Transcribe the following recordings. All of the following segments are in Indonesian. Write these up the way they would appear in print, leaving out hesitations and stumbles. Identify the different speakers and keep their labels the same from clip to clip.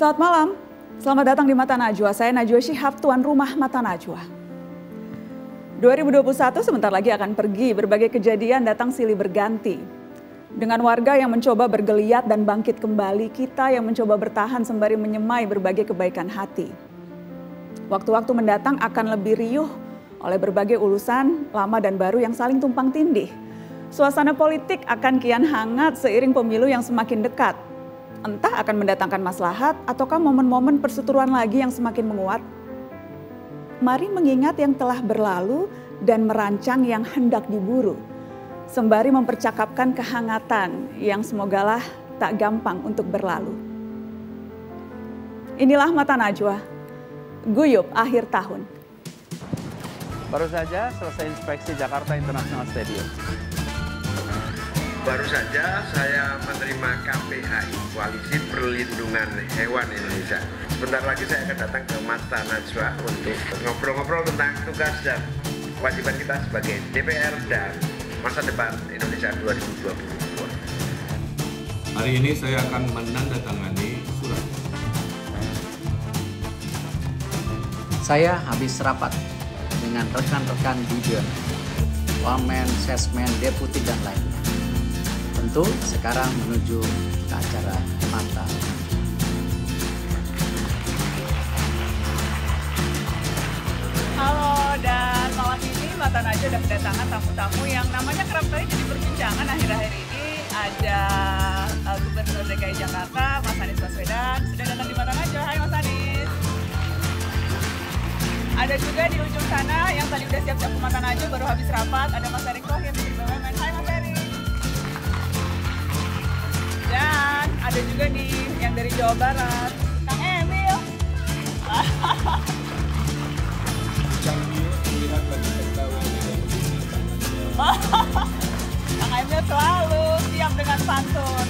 Speaker 1: Selamat malam, selamat datang di Mata Najwa. Saya Najwa Shihab, tuan rumah Mata Najwa. 2021 sebentar lagi akan pergi, berbagai kejadian datang silih berganti. Dengan warga yang mencoba bergeliat dan bangkit kembali, kita yang mencoba bertahan sembari menyemai berbagai kebaikan hati. Waktu-waktu mendatang akan lebih riuh oleh berbagai urusan lama dan baru yang saling tumpang tindih. Suasana politik akan kian hangat seiring pemilu yang semakin dekat. Entah akan mendatangkan maslahat ataukah momen-momen perseteruan lagi yang semakin menguat. Mari mengingat yang telah berlalu dan merancang yang hendak diburu. Sembari mempercakapkan kehangatan yang semogalah tak gampang untuk berlalu. Inilah Mata Najwa, guyup akhir tahun.
Speaker 2: Baru saja selesai inspeksi Jakarta International Stadium.
Speaker 3: Baru saja saya menerima KPHI, Koalisi Perlindungan Hewan Indonesia. Sebentar lagi saya akan datang ke Mata Najwa untuk ngobrol-ngobrol tentang tugas dan kewajiban kita sebagai DPR dan masa depan Indonesia 2022.
Speaker 4: Hari ini saya akan menandatangani surat.
Speaker 5: Saya habis rapat dengan rekan-rekan Dijen, Wamen, Sesmen, Deputi, dan lainnya. Tentu sekarang menuju ke acara Mata.
Speaker 1: Halo, dan malam ini Mata Najwa sudah kedatangan tamu-tamu yang namanya kerap kali jadi perbincangan akhir-akhir ini. Ada Gubernur DKI Jakarta, Mas Anies Baswedan, sudah datang di Mata Najwa. Hai Mas Anies. Ada juga di ujung sana yang tadi udah siap-siap ke Mata Najwa, baru habis rapat, ada Mas Erick Thohir dari BUMN. Hai Mas Erick. Dan ada juga nih yang dari Jawa Barat, Kang Emil. Kang Emil selalu siap dengan pantun.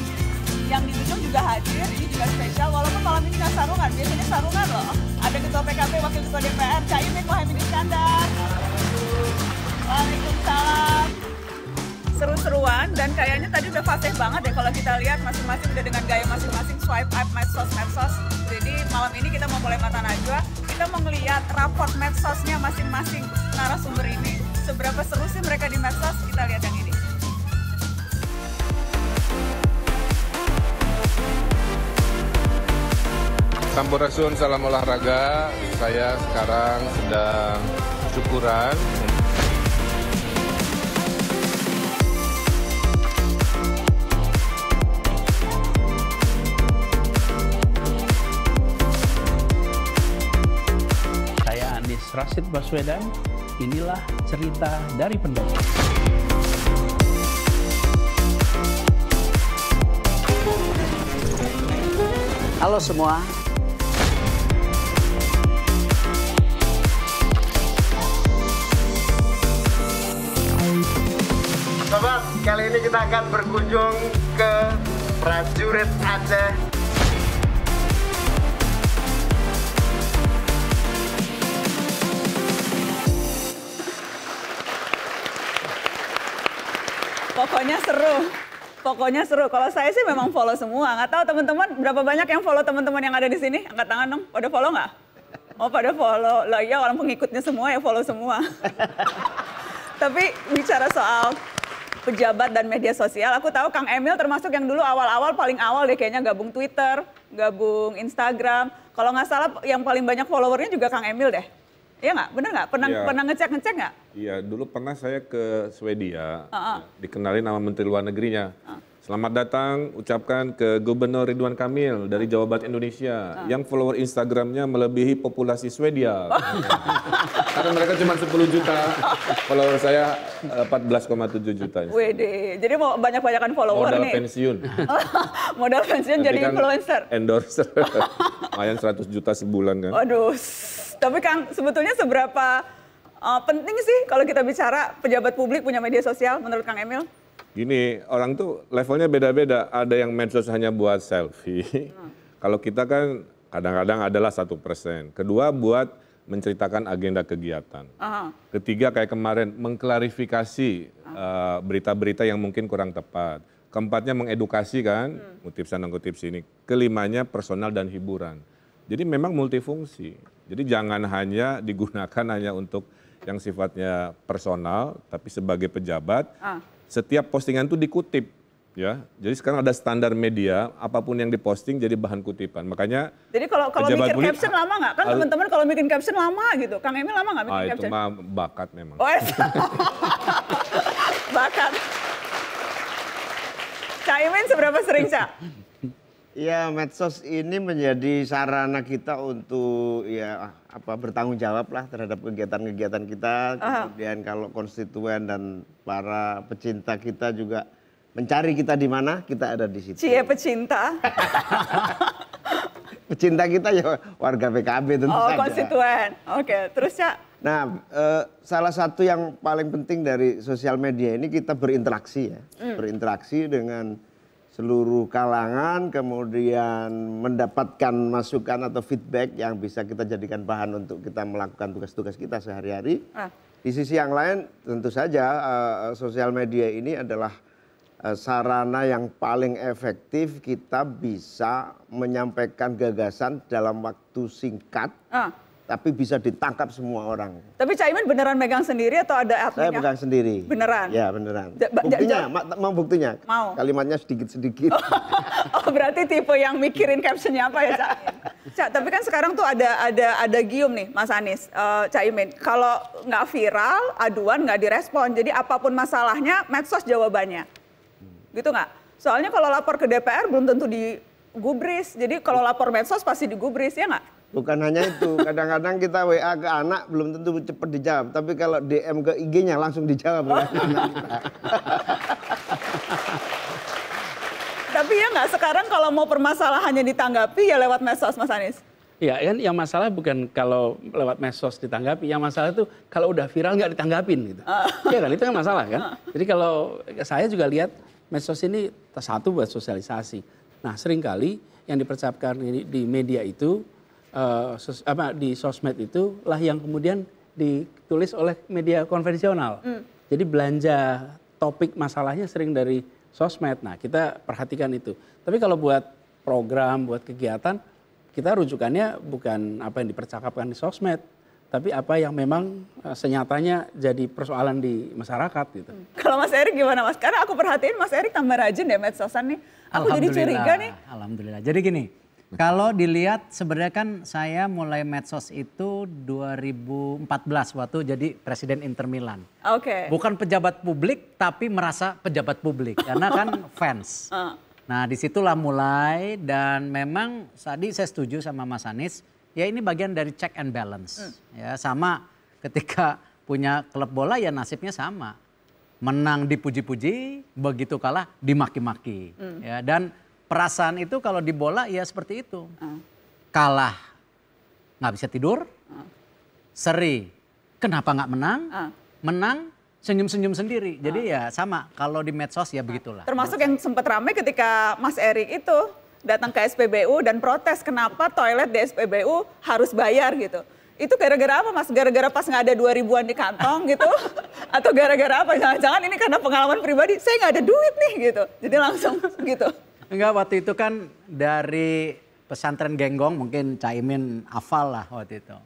Speaker 1: Yang di ujung juga hadir, ini juga spesial. Walaupun malam ini nggak sarungan, biasanya sarungan loh. Ada Ketua PKB, Wakil Ketua DPR, Caimin Mohaimin Iskandar. Waalaikumsalam. Seru-seruan dan kayaknya tadi udah fasih banget ya kalau kita lihat masing-masing udah dengan gaya masing-masing swipe up medsos. Jadi malam ini kita mau mulai Mata Najwa, kita mau ngeliat raport medsosnya masing-masing narasumber ini. Seberapa seru sih mereka di medsos, kita lihat yang ini.
Speaker 4: Sampurasun, salam olahraga. Saya sekarang sedang syukuran.
Speaker 2: Saya Anies Rashid Baswedan, inilah cerita dari pendopo.
Speaker 5: Halo semua.
Speaker 3: Sobat, kali ini kita akan berkunjung ke prajurit Aceh.
Speaker 1: Pokoknya seru. Kalau saya sih memang follow semua. Nggak tahu teman-teman berapa banyak yang follow teman-teman yang ada di sini? Angkat tangan dong. Pada follow nggak? Oh, pada follow. Lah iya, orang pengikutnya semua ya follow semua. Tapi bicara soal pejabat dan media sosial, aku tahu Kang Emil termasuk yang dulu awal-awal, paling awal deh kayaknya gabung Twitter, gabung Instagram. Kalau nggak salah yang paling banyak followernya juga Kang Emil deh. Iya nggak? Bener nggak? Pernah ngecek nggak?
Speaker 4: Iya, dulu pernah saya ke Swedia, dikenalin nama Menteri Luar Negerinya. Selamat datang, ucapkan ke Gubernur Ridwan Kamil dari Jawa Barat Indonesia, yang follower Instagramnya melebihi populasi Swedia. Karena mereka cuma 10 juta, follower saya 14,7 juta.
Speaker 1: Wede, jadi mau banyak-banyakan follower
Speaker 4: modal
Speaker 1: nih.
Speaker 4: Pensiun.
Speaker 1: Modal pensiun jadi
Speaker 4: Kan
Speaker 1: influencer.
Speaker 4: Endorser, lumayan 100 juta sebulan kan.
Speaker 1: Waduh, tapi Kang sebetulnya seberapa penting sih kalau kita bicara pejabat publik punya media sosial menurut Kang Emil?
Speaker 4: Gini, orang tuh levelnya beda-beda. Ada yang medsos hanya buat selfie. Kalau kita kan kadang-kadang adalah 1%. Kedua buat menceritakan agenda kegiatan. Ketiga kayak kemarin mengklarifikasi berita-berita yang mungkin kurang tepat. Keempatnya mengedukasi kan, kutip sana kutip sini. Kelimanya personal dan hiburan. Jadi memang multifungsi. Jadi jangan hanya digunakan hanya untuk yang sifatnya personal, tapi sebagai pejabat, setiap postingan itu dikutip. Ya, jadi sekarang ada standar media, apapun yang diposting jadi bahan kutipan. Makanya.
Speaker 1: Jadi kalau bikin caption lama nggak? Kan teman-teman kalau bikin caption lama gitu. Kang Emil lama nggak bikin caption?
Speaker 4: Itu mah bakat memang.
Speaker 1: Oh, bakat. Cak Imin seberapa sering, Cak?
Speaker 6: Ya, medsos ini menjadi sarana kita untuk bertanggung jawab lah terhadap kegiatan-kegiatan kita. Kemudian kalau konstituen dan para pecinta kita juga mencari kita di mana, kita ada di situ.
Speaker 1: Cie pecinta.
Speaker 6: Pecinta kita ya warga PKB tentu saja.
Speaker 1: Oh, konstituen. Oke, terus Cak?
Speaker 6: Nah, salah satu yang paling penting dari sosial media ini kita berinteraksi ya. Berinteraksi dengan seluruh kalangan, kemudian mendapatkan masukan atau feedback yang bisa kita jadikan bahan untuk kita melakukan tugas-tugas kita sehari-hari. Di sisi yang lain tentu saja sosial media ini adalah sarana yang paling efektif kita bisa menyampaikan gagasan dalam waktu singkat, tapi bisa ditangkap semua orang.
Speaker 1: Tapi Cak Imin beneran megang sendiri atau ada adminnya?
Speaker 6: Saya pegang sendiri.
Speaker 1: Beneran?
Speaker 6: Ya beneran. Buktinya, mau buktinya?
Speaker 1: Mau.
Speaker 6: Kalimatnya sedikit-sedikit.
Speaker 1: Oh, berarti tipe yang mikirin captionnya apa ya Cak? Cak, tapi kan sekarang tuh ada gium nih Mas Anies, Cak Imin. Kalau nggak viral, aduan nggak direspon. Jadi apapun masalahnya, medsos jawabannya. Gitu nggak? Soalnya kalau lapor ke DPR belum tentu digubris. Jadi kalau lapor medsos pasti digubris, ya nggak?
Speaker 6: Bukan hanya itu, kadang-kadang kita WA ke anak belum tentu cepat dijawab. Tapi kalau DM ke IG-nya langsung dijawab oleh anak kita.
Speaker 1: Tapi ya nggak, sekarang kalau mau permasalahannya ditanggapi ya lewat medsos, Mas Anies?
Speaker 2: Ya kan yang masalah bukan kalau lewat medsos ditanggapi, yang masalah itu kalau udah viral nggak ditanggapin gitu. Iya kan, itu kan masalah kan. Jadi kalau saya juga lihat medsos ini satu buat sosialisasi. Nah seringkali yang dipercapkan di media itu, di sosmed itu lah yang kemudian ditulis oleh media konvensional. Jadi belanja topik masalahnya sering dari sosmed. Nah kita perhatikan itu. Tapi kalau buat program, buat kegiatan, kita rujukannya bukan apa yang dipercakapkan di sosmed, tapi apa yang memang senyatanya jadi persoalan di masyarakat gitu.
Speaker 1: Kalau Mas Erik gimana Mas? Karena aku perhatiin Mas Erik tambah rajin deh medsosan nih. Aku jadi curiga nih.
Speaker 5: Alhamdulillah. Jadi gini, kalau dilihat sebenarnya kan saya mulai medsos itu 2014 waktu jadi presiden Inter Milan.
Speaker 1: Oke.
Speaker 5: Bukan pejabat publik tapi merasa pejabat publik karena kan fans. Nah disitulah mulai dan memang tadi saya setuju sama Mas Anies. Ya ini bagian dari check and balance. Ya sama ketika punya klub bola ya nasibnya sama. Menang dipuji-puji, begitu kalah dimaki-maki. Ya, dan perasaan itu kalau di bola ya seperti itu. Kalah nggak bisa tidur, seri kenapa nggak menang, menang senyum-senyum sendiri. Jadi ya sama kalau di medsos ya begitulah.
Speaker 1: Termasuk yang sempat ramai ketika Mas Erik itu datang ke SPBU dan protes kenapa toilet di SPBU harus bayar gitu. Itu gara-gara apa Mas? Gara-gara pas nggak ada 2.000-an di kantong gitu? Atau gara-gara apa? Jangan-jangan ini karena pengalaman pribadi, saya nggak ada duit nih gitu. Jadi langsung gitu.
Speaker 5: Enggak, waktu itu kan dari pesantren Genggong mungkin Caimin hafal lah waktu itu.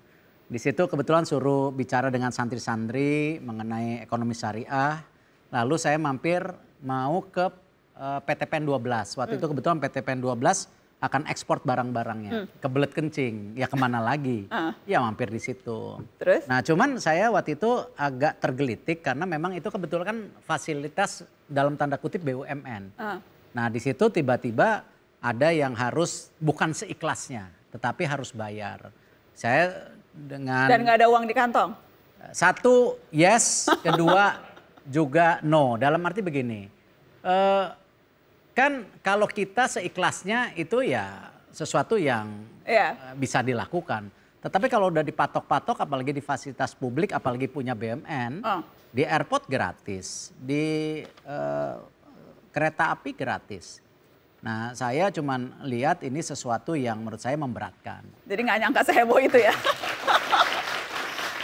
Speaker 5: Di situ kebetulan suruh bicara dengan santri-santri mengenai ekonomi syariah. Lalu saya mampir mau ke PTPN 12. Waktu itu kebetulan PTPN 12 akan ekspor barang-barangnya. Kebelet kencing, ya kemana lagi? Ya mampir di situ.
Speaker 1: Terus?
Speaker 5: Nah cuman saya waktu itu agak tergelitik karena memang itu kebetulan kan fasilitas dalam tanda kutip BUMN. Nah di situ tiba-tiba ada yang harus bukan seikhlasnya, tetapi harus bayar. Saya dengan...
Speaker 1: Dan nggak ada uang di kantong?
Speaker 5: Satu yes, kedua juga no. Dalam arti begini, kan kalau kita seikhlasnya itu ya sesuatu yang bisa dilakukan. Tetapi kalau udah dipatok-patok apalagi di fasilitas publik, apalagi punya BUMN, di airport gratis, di kereta api gratis. Nah saya cuman lihat ini sesuatu yang menurut saya memberatkan.
Speaker 1: Jadi nggak nyangka seheboh itu ya?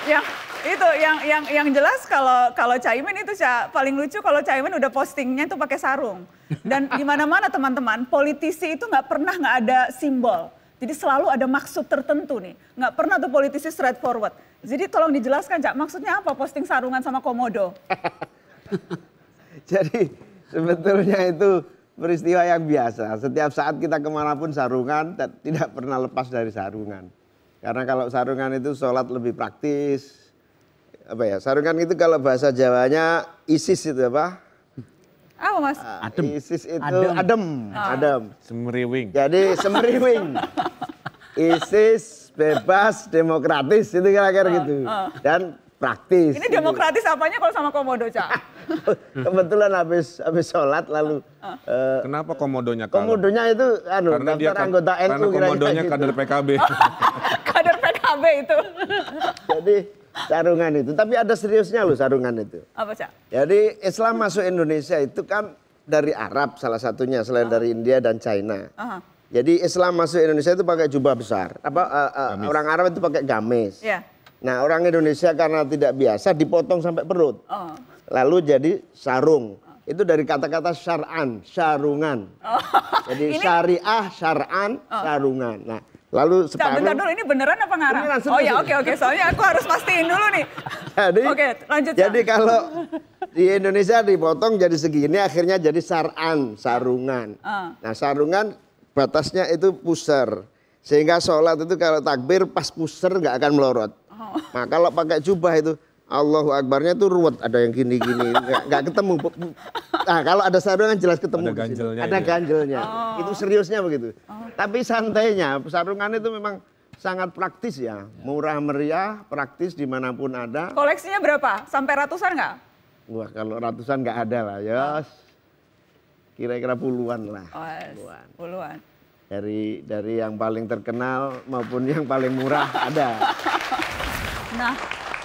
Speaker 1: Ya Itu yang jelas kalau Caimin itu paling lucu kalau Caimin udah postingnya tuh pakai sarung. Dan di mana-mana teman-teman, politisi itu nggak ada simbol. Jadi selalu ada maksud tertentu nih. Nggak pernah tuh politisi straightforward. Jadi tolong dijelaskan, Cak, maksudnya apa posting sarungan sama komodo?
Speaker 6: Jadi sebetulnya itu peristiwa yang biasa. Setiap saat kita kemanapun sarungan, tidak pernah lepas dari sarungan. Karena kalau sarungan itu sholat lebih praktis. Apa ya? Sarungan itu kalau bahasa Jawanya ISIS itu apa?
Speaker 1: Apa Mas?
Speaker 2: Adem.
Speaker 6: ISIS itu adem.
Speaker 4: Semeriwing.
Speaker 6: Jadi semeriwing. ISIS bebas, demokratis, itu kira-kira gitu. Dan praktis.
Speaker 1: Ini demokratis apanya kalau sama komodo, Cak?
Speaker 6: Kebetulan habis sholat lalu.
Speaker 4: Kenapa komodonya kalah?
Speaker 6: Komodonya itu
Speaker 4: Karena dia
Speaker 6: daftar anggota NU
Speaker 4: karena komodonya
Speaker 6: gitu.
Speaker 4: kader PKB.
Speaker 1: Kader PKB itu.
Speaker 6: Jadi sarungan itu, tapi ada seriusnya loh sarungan itu.
Speaker 1: Apa, Cak?
Speaker 6: Jadi Islam masuk Indonesia itu kan dari Arab salah satunya, selain dari India dan China. Jadi Islam masuk Indonesia itu pakai jubah besar. Orang Arab itu pakai gamis.
Speaker 1: Iya.
Speaker 6: Nah, orang Indonesia karena tidak biasa dipotong sampai perut. Lalu jadi sarung. Itu dari kata-kata syar'an, sarungan. Jadi syariah, syar'an, sarungan. Nah, lalu sekarang.
Speaker 1: Bentar dulu, ini beneran apa ngarang?
Speaker 6: Beneran,
Speaker 1: Oh ya,
Speaker 6: serius.
Speaker 1: oke. Soalnya aku harus pastiin dulu nih.
Speaker 6: Jadi,
Speaker 1: Oke, lanjut.
Speaker 6: Jadi kalau di Indonesia dipotong jadi segini, akhirnya jadi sar'an, sarungan. Nah, sarungan batasnya itu pusar. Sehingga sholat itu kalau takbir pas pusar nggak akan melorot. Nah, kalau pakai jubah itu Allahu Akbarnya itu ruwet, ada yang gini-gini, nggak ketemu. Nah, kalau ada sarungan jelas ketemu.
Speaker 4: Ada ganjelnya.
Speaker 6: Ada ganjelnya. Itu seriusnya begitu. Tapi santainya, sarungan itu memang sangat praktis ya. Murah meriah, praktis dimanapun ada.
Speaker 1: Koleksinya berapa? Sampai ratusan nggak?
Speaker 6: Wah, kalau ratusan nggak ada lah, Yos. Kira-kira puluhan lah.
Speaker 1: Puluhan.
Speaker 6: Dari yang paling terkenal maupun yang paling murah ada.
Speaker 1: Nah,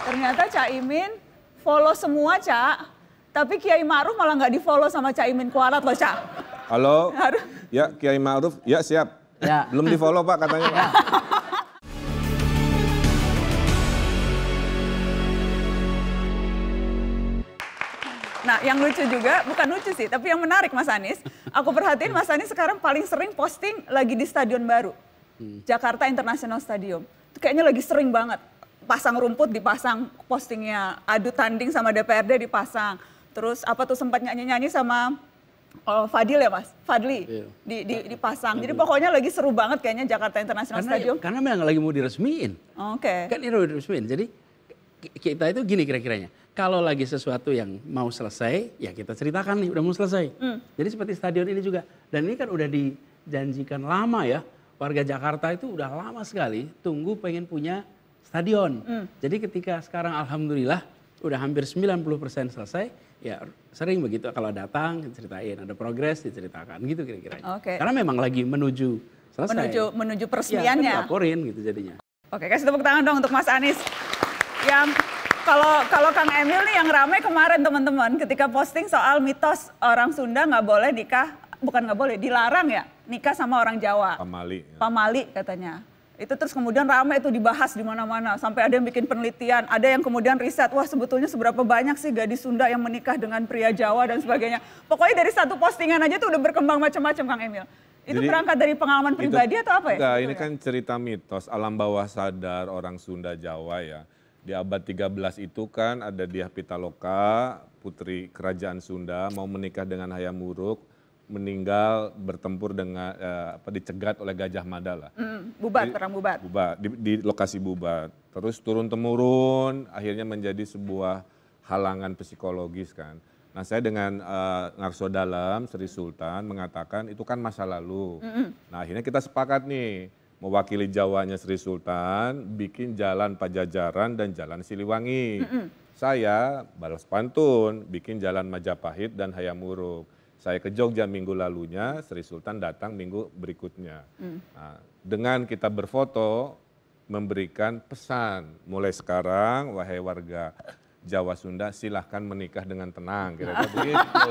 Speaker 1: ternyata Caimin follow semua, Cak. Tapi Kiai Ma'ruf malah nggak di-follow sama Caimin Kualat loh, Cak.
Speaker 4: Halo, ya Kiai Ma'ruf, ya siap.
Speaker 5: Ya.
Speaker 4: Belum di-follow Pak katanya.
Speaker 1: Nah, yang lucu juga, bukan lucu sih, tapi yang menarik Mas Anies. Aku perhatiin Mas Anies sekarang paling sering posting lagi di stadion baru. Jakarta International Stadium. Itu kayaknya lagi sering banget. Pasang rumput dipasang postingnya, adu tanding sama DPRD dipasang. Terus apa tuh sempat nyanyi-nyanyi sama Fadil ya Mas? Fadli dipasang. Jadi pokoknya lagi seru banget kayaknya Jakarta International Stadium.
Speaker 2: Karena memang lagi mau diresmiin.
Speaker 1: Oke.
Speaker 2: Kan ini udah diresmiin. Jadi kita itu gini kira-kiranya. Kalau lagi sesuatu yang mau selesai, ya kita ceritakan nih udah mau selesai. Jadi seperti stadion ini juga. Dan ini kan udah dijanjikan lama ya. Warga Jakarta itu udah lama sekali tunggu pengen punya stadion. Jadi ketika sekarang alhamdulillah udah hampir 90% selesai, ya sering begitu kalau datang ceritain, ada progres diceritakan gitu kira-kira.
Speaker 1: Oke.
Speaker 2: Karena memang lagi menuju selesai.
Speaker 1: Menuju
Speaker 2: Ya,
Speaker 1: peresmiannya.
Speaker 2: kan laporin gitu jadinya.
Speaker 1: Oke, kasih tepuk tangan dong untuk Mas Anies. Yang kalau Kang Emil nih yang ramai kemarin teman-teman ketika posting soal mitos orang Sunda nggak boleh nikah, bukan nggak boleh, dilarang ya nikah sama orang Jawa.
Speaker 4: Pamali.
Speaker 1: Pamali katanya. Itu terus kemudian ramai itu dibahas di mana-mana. Sampai ada yang bikin penelitian, ada yang kemudian riset, wah sebetulnya seberapa banyak sih gadis Sunda yang menikah dengan pria Jawa dan sebagainya. Pokoknya dari satu postingan aja tuh udah berkembang macam-macam Kang Emil. Itu
Speaker 4: Jadi,
Speaker 1: berangkat dari pengalaman pribadi atau apa ya?
Speaker 4: Enggak, ini kan cerita mitos alam bawah sadar orang Sunda Jawa ya. Di abad 13 itu kan ada Dyah Pitaloka, putri kerajaan Sunda, mau menikah dengan Hayam Wuruk, meninggal bertempur dengan dicegat oleh Gajah Mada lah.
Speaker 1: Perang bubat.
Speaker 4: Di lokasi Bubat. Terus turun-temurun akhirnya menjadi sebuah halangan psikologis kan. Nah saya dengan Ngarso Dalam, Sri Sultan mengatakan itu kan masa lalu. Nah akhirnya kita sepakat nih, mewakili Jawanya Sri Sultan, bikin jalan Pajajaran dan jalan Siliwangi. Saya balas pantun, bikin jalan Majapahit dan Hayam Wuruk. Saya ke Jogja minggu lalunya, Sri Sultan datang minggu berikutnya. Nah, dengan kita berfoto, memberikan pesan, mulai sekarang wahai warga Jawa Sunda silahkan menikah dengan tenang, kira-kira begitu.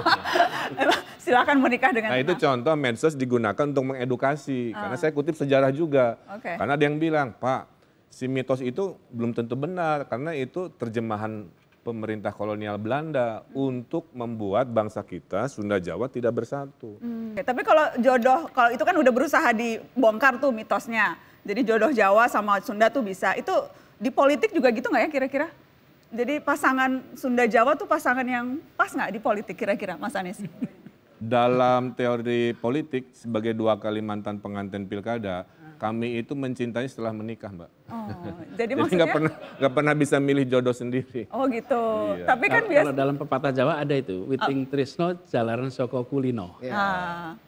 Speaker 1: Silahkan menikah dengan
Speaker 4: Nah itu contoh medsos digunakan untuk mengedukasi, karena saya kutip sejarah juga. Karena ada yang bilang, Pak si mitos itu belum tentu benar karena itu terjemahan pemerintah kolonial Belanda untuk membuat bangsa kita Sunda Jawa tidak bersatu.
Speaker 1: Tapi kalau jodoh, kalau itu kan udah berusaha dibongkar tuh mitosnya. Jadi jodoh Jawa sama Sunda tuh bisa. Itu di politik juga gitu nggak ya kira-kira? Jadi pasangan Sunda Jawa tuh pasangan yang pas nggak di politik kira-kira, Mas Anies?
Speaker 4: Dalam teori politik sebagai 2 kali mantan pengantin pilkada, kami itu mencintai setelah menikah, Mbak.
Speaker 1: Oh, jadi
Speaker 4: Jadi nggak pernah bisa milih jodoh sendiri.
Speaker 1: Oh gitu.
Speaker 4: Iya.
Speaker 1: Tapi kan
Speaker 2: Kalau dalam pepatah Jawa ada itu, Witing Trisno Jalaran Soko Kulino.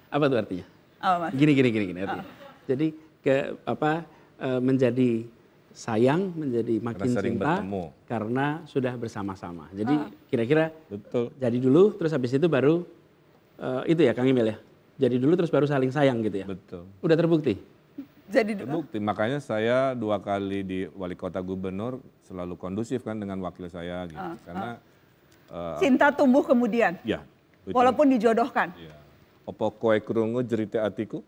Speaker 2: Apa tuh artinya?
Speaker 1: Mas?
Speaker 2: Gini artinya. Jadi menjadi sayang, menjadi makin
Speaker 4: Karena sering
Speaker 2: cinta
Speaker 4: bertemu.
Speaker 2: karena sudah bersama-sama. Jadi kira-kira
Speaker 4: Betul.
Speaker 2: jadi dulu, terus habis itu baru itu ya Kang Emil ya. Jadi dulu terus baru saling sayang gitu ya.
Speaker 4: Betul.
Speaker 2: Udah terbukti.
Speaker 1: Jadi
Speaker 4: Terbukti, makanya saya 2 kali di wali kota gubernur selalu kondusif kan dengan wakil saya gitu. Karena
Speaker 1: cinta tumbuh kemudian,
Speaker 4: ya.
Speaker 1: walaupun dijodohkan.
Speaker 4: Ya. Opo koe krungu jerite atiku.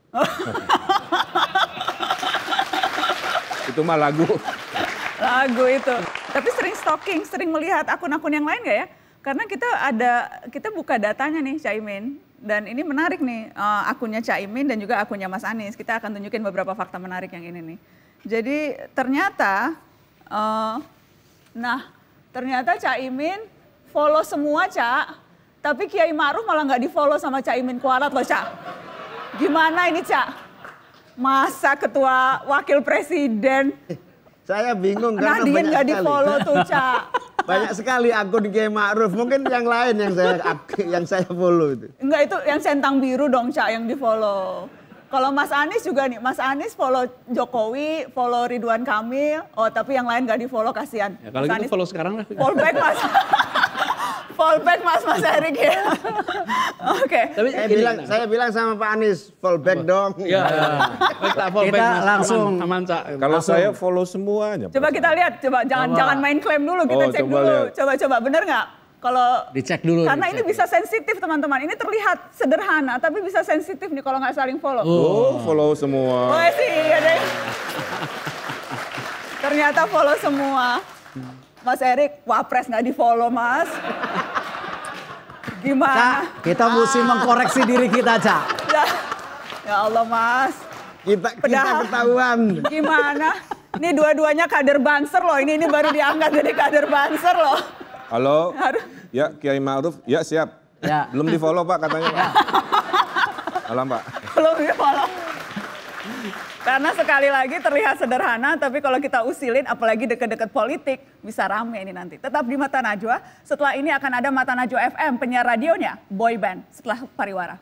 Speaker 4: Itu mah lagu.
Speaker 1: Lagu itu. Tapi sering stalking, sering melihat akun-akun yang lain nggak ya? Karena kita buka datanya nih Caimin. Dan ini menarik nih, akunnya Caimin dan juga akunnya Mas Anies. Kita akan tunjukin beberapa fakta menarik yang ini nih. Jadi ternyata, ternyata Caimin follow semua, Cak. Tapi Kiai Ma'ruf malah nggak di-follow sama Caimin Kualat loh, Cak. Gimana ini, Cak? Masa ketua wakil presiden?
Speaker 6: Saya bingung karena
Speaker 1: Nahdien
Speaker 6: banyak
Speaker 1: nggak
Speaker 6: sekali.
Speaker 1: di-follow tuh, Cak.
Speaker 6: Banyak sekali akun Kiai Ma'ruf. Mungkin yang lain yang saya follow itu.
Speaker 1: Enggak, itu yang centang biru dong, Cak, yang di-follow. Kalau Mas Anies juga nih, Mas Anies follow Jokowi, follow Ridwan Kamil. Oh, tapi yang lain nggak di-follow, kasihan.
Speaker 2: Ya, kalau gitu follow sekarang lah.
Speaker 1: Fallback, Mas. Fallback, Mas Erik ya. Oke.
Speaker 2: Tapi
Speaker 6: Saya bilang sama Pak Anies, fallback dong.
Speaker 2: Ya, kita fallback
Speaker 5: Kita
Speaker 2: Mas.
Speaker 5: langsung.
Speaker 2: Aman, Cak.
Speaker 4: Kalau saya follow semuanya.
Speaker 1: Coba kita lihat, jangan main klaim dulu, kita cek
Speaker 4: coba
Speaker 1: dulu.
Speaker 4: lihat.
Speaker 1: Coba bener nggak? Kalau
Speaker 5: Dicek dulu.
Speaker 1: karena ini bisa sensitif teman-teman. Ini terlihat sederhana, tapi bisa sensitif nih kalau nggak saling follow.
Speaker 4: Oh, follow semua.
Speaker 1: Oh sih, iya deh. Ternyata follow semua. Mas Erik, wapres nggak di-follow, Mas.
Speaker 5: Cak,
Speaker 1: Gimana?
Speaker 5: kita mesti mengkoreksi diri kita, Cak.
Speaker 1: Ya Allah, Mas.
Speaker 6: Kita
Speaker 1: Padahal-
Speaker 6: ketahuan.
Speaker 1: Gimana? Ini dua-duanya kader Banser loh. Ini baru diangkat jadi kader Banser loh.
Speaker 4: Halo, ya Kiai Ma'ruf, ya siap.
Speaker 5: Ya.
Speaker 4: Belum di follow Pak katanya. Alam Pak.
Speaker 1: Belum di-follow. Karena sekali lagi terlihat sederhana, tapi kalau kita usilin, apalagi deket-deket politik, bisa rame ini nanti. Tetap di Mata Najwa, setelah ini akan ada Mata Najwa FM, penyiar radionya, boy band, setelah pariwara.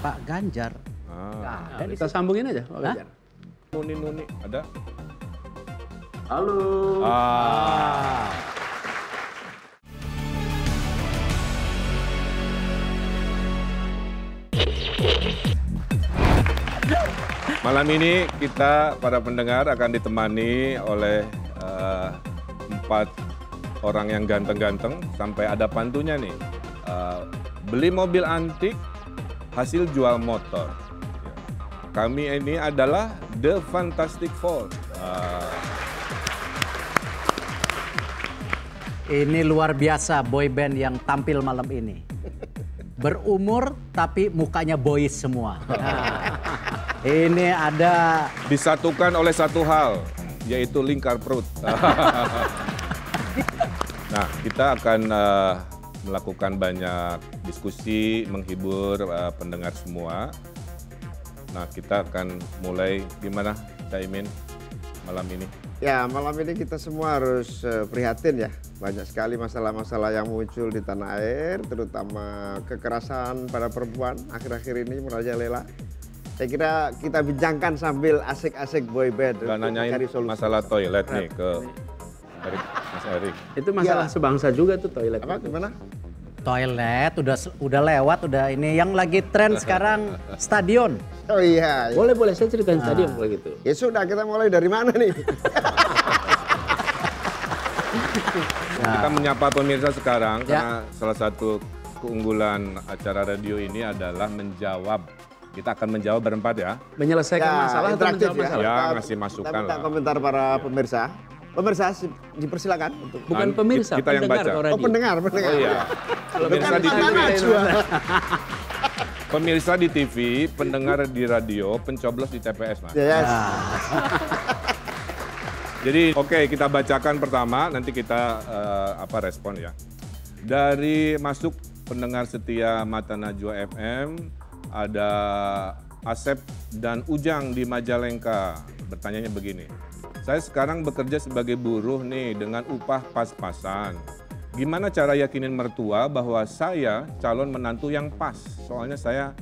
Speaker 5: Pak Ganjar.
Speaker 2: Nah, kita sambungin aja, Pak Ganjar.
Speaker 4: Nuni ada?
Speaker 7: Halo.
Speaker 4: Malam ini kita para pendengar akan ditemani oleh 4 orang yang ganteng-ganteng sampai ada pantunya nih. Beli mobil antik, hasil jual motor. Kami ini adalah The Fantastic Four.
Speaker 5: Ini luar biasa boy band yang tampil malam ini. Berumur tapi mukanya boys semua. Nah, ini ada...
Speaker 4: Disatukan oleh satu hal, yaitu lingkar perut. Nah, kita akan melakukan banyak diskusi, menghibur pendengar semua. Nah, kita akan mulai gimana, Caimin, malam ini?
Speaker 6: Ya, malam ini kita semua harus prihatin ya. Banyak sekali masalah-masalah yang muncul di tanah air, terutama kekerasan pada perempuan akhir-akhir ini merajalela. Saya kira kita bincangkan sambil asik-asik boy band
Speaker 4: Nggak nanyain masalah toilet nih ke Mas Erik.
Speaker 2: Itu masalah sebangsa juga tuh toilet.
Speaker 6: Apa, gimana?
Speaker 5: Toilet udah lewat, udah ini yang lagi tren sekarang stadion.
Speaker 6: Oh iya.
Speaker 2: Boleh saya ceritain stadion kalau gitu.
Speaker 6: Ya sudah, kita mulai dari mana nih?
Speaker 4: Kita menyapa pemirsa sekarang karena salah satu keunggulan acara radio ini adalah menjawab. Kita akan menjawab berempat ya.
Speaker 2: Menyelesaikan masalah atau
Speaker 6: interaktif
Speaker 2: menjawab masalah?
Speaker 4: Ya, ngasih masukan
Speaker 6: Kita minta
Speaker 4: lah.
Speaker 6: komentar para pemirsa. Pemirsa dipersilakan untuk
Speaker 2: Bukan pemirsa,
Speaker 4: kita yang
Speaker 2: pendengar
Speaker 4: baca.
Speaker 2: kalau radio.
Speaker 6: Oh, pendengar.
Speaker 4: Oh iya. Pemirsa di TV, pemirsa di TV, pendengar di radio, pencoblos di TPS, Mas.
Speaker 6: Yes.
Speaker 4: Jadi oke, kita bacakan pertama, nanti kita respon ya. Dari masuk pendengar setia Mata Najwa FM, ada Asep dan Ujang di Majalengka. Bertanyanya begini, saya sekarang bekerja sebagai buruh nih dengan upah pas-pasan. Gimana cara yakinin mertua bahwa saya calon menantu yang pas? Soalnya saya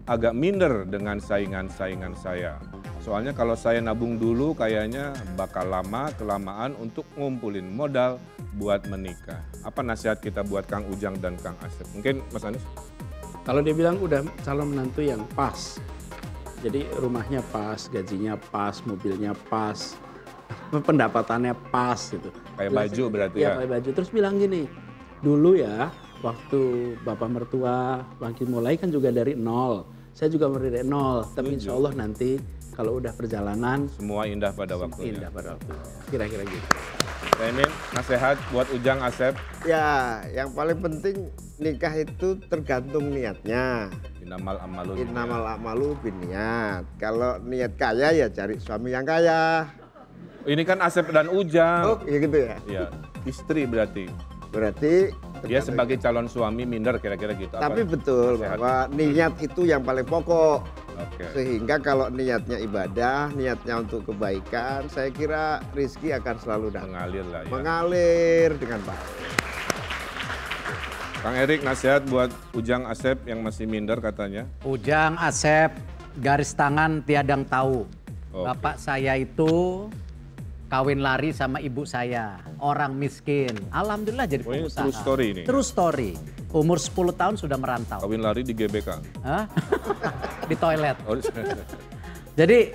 Speaker 4: agak minder dengan saingan-saingan saya. Soalnya kalau saya nabung dulu kayaknya bakal lama-kelamaan untuk ngumpulin modal buat menikah. Apa nasihat kita buat Kang Ujang dan Kang Asep? Mungkin Mas Anies?
Speaker 2: Kalau dia bilang udah calon menantu yang pas. Jadi rumahnya pas, gajinya pas, mobilnya pas, pendapatannya pas gitu.
Speaker 4: Kayak baju berarti ya?
Speaker 2: Iya, kayak baju. Terus bilang gini, dulu ya waktu bapak mertua bangkit mulai kan juga dari nol. Saya juga dari nol, tapi insya Allah nanti kalau udah perjalanan
Speaker 4: Semua indah pada waktunya.
Speaker 2: indah pada waktunya. Kira-kira gitu.
Speaker 4: Ini nasihat buat Ujang, Asep.
Speaker 6: Ya, yang paling penting nikah itu tergantung niatnya.
Speaker 4: Innamal amalu.
Speaker 6: Innamal a'malu binniyat. Kalau niat kaya ya cari suami yang kaya.
Speaker 4: Ini kan Asep dan Ujang.
Speaker 6: Oh, ya gitu ya.
Speaker 4: Iya, istri berarti.
Speaker 6: Berarti
Speaker 4: Dia sebagai calon suami minder kira-kira gitu.
Speaker 6: tapi
Speaker 4: Apa?
Speaker 6: betul
Speaker 4: Nasihat?
Speaker 6: bahwa niat itu yang paling pokok.
Speaker 4: Oke.
Speaker 6: Sehingga kalau niatnya ibadah, niatnya untuk kebaikan, saya kira rezeki akan selalu datang.
Speaker 4: Mengalir lah ya.
Speaker 6: Mengalir dengan baik.
Speaker 4: Kang Erik, nasihat buat Ujang, Asep yang masih minder katanya.
Speaker 5: Ujang, Asep, garis tangan tiadang tahu.
Speaker 4: Oke.
Speaker 5: Bapak saya itu kawin lari sama ibu saya, orang miskin. Alhamdulillah jadi
Speaker 4: Oh, ini
Speaker 5: pengusaha.
Speaker 4: true story ini?
Speaker 5: True story. Umur 10 tahun sudah merantau.
Speaker 4: Kawin lari di GBK.
Speaker 5: Hah? Di toilet.
Speaker 4: Oh,
Speaker 5: Jadi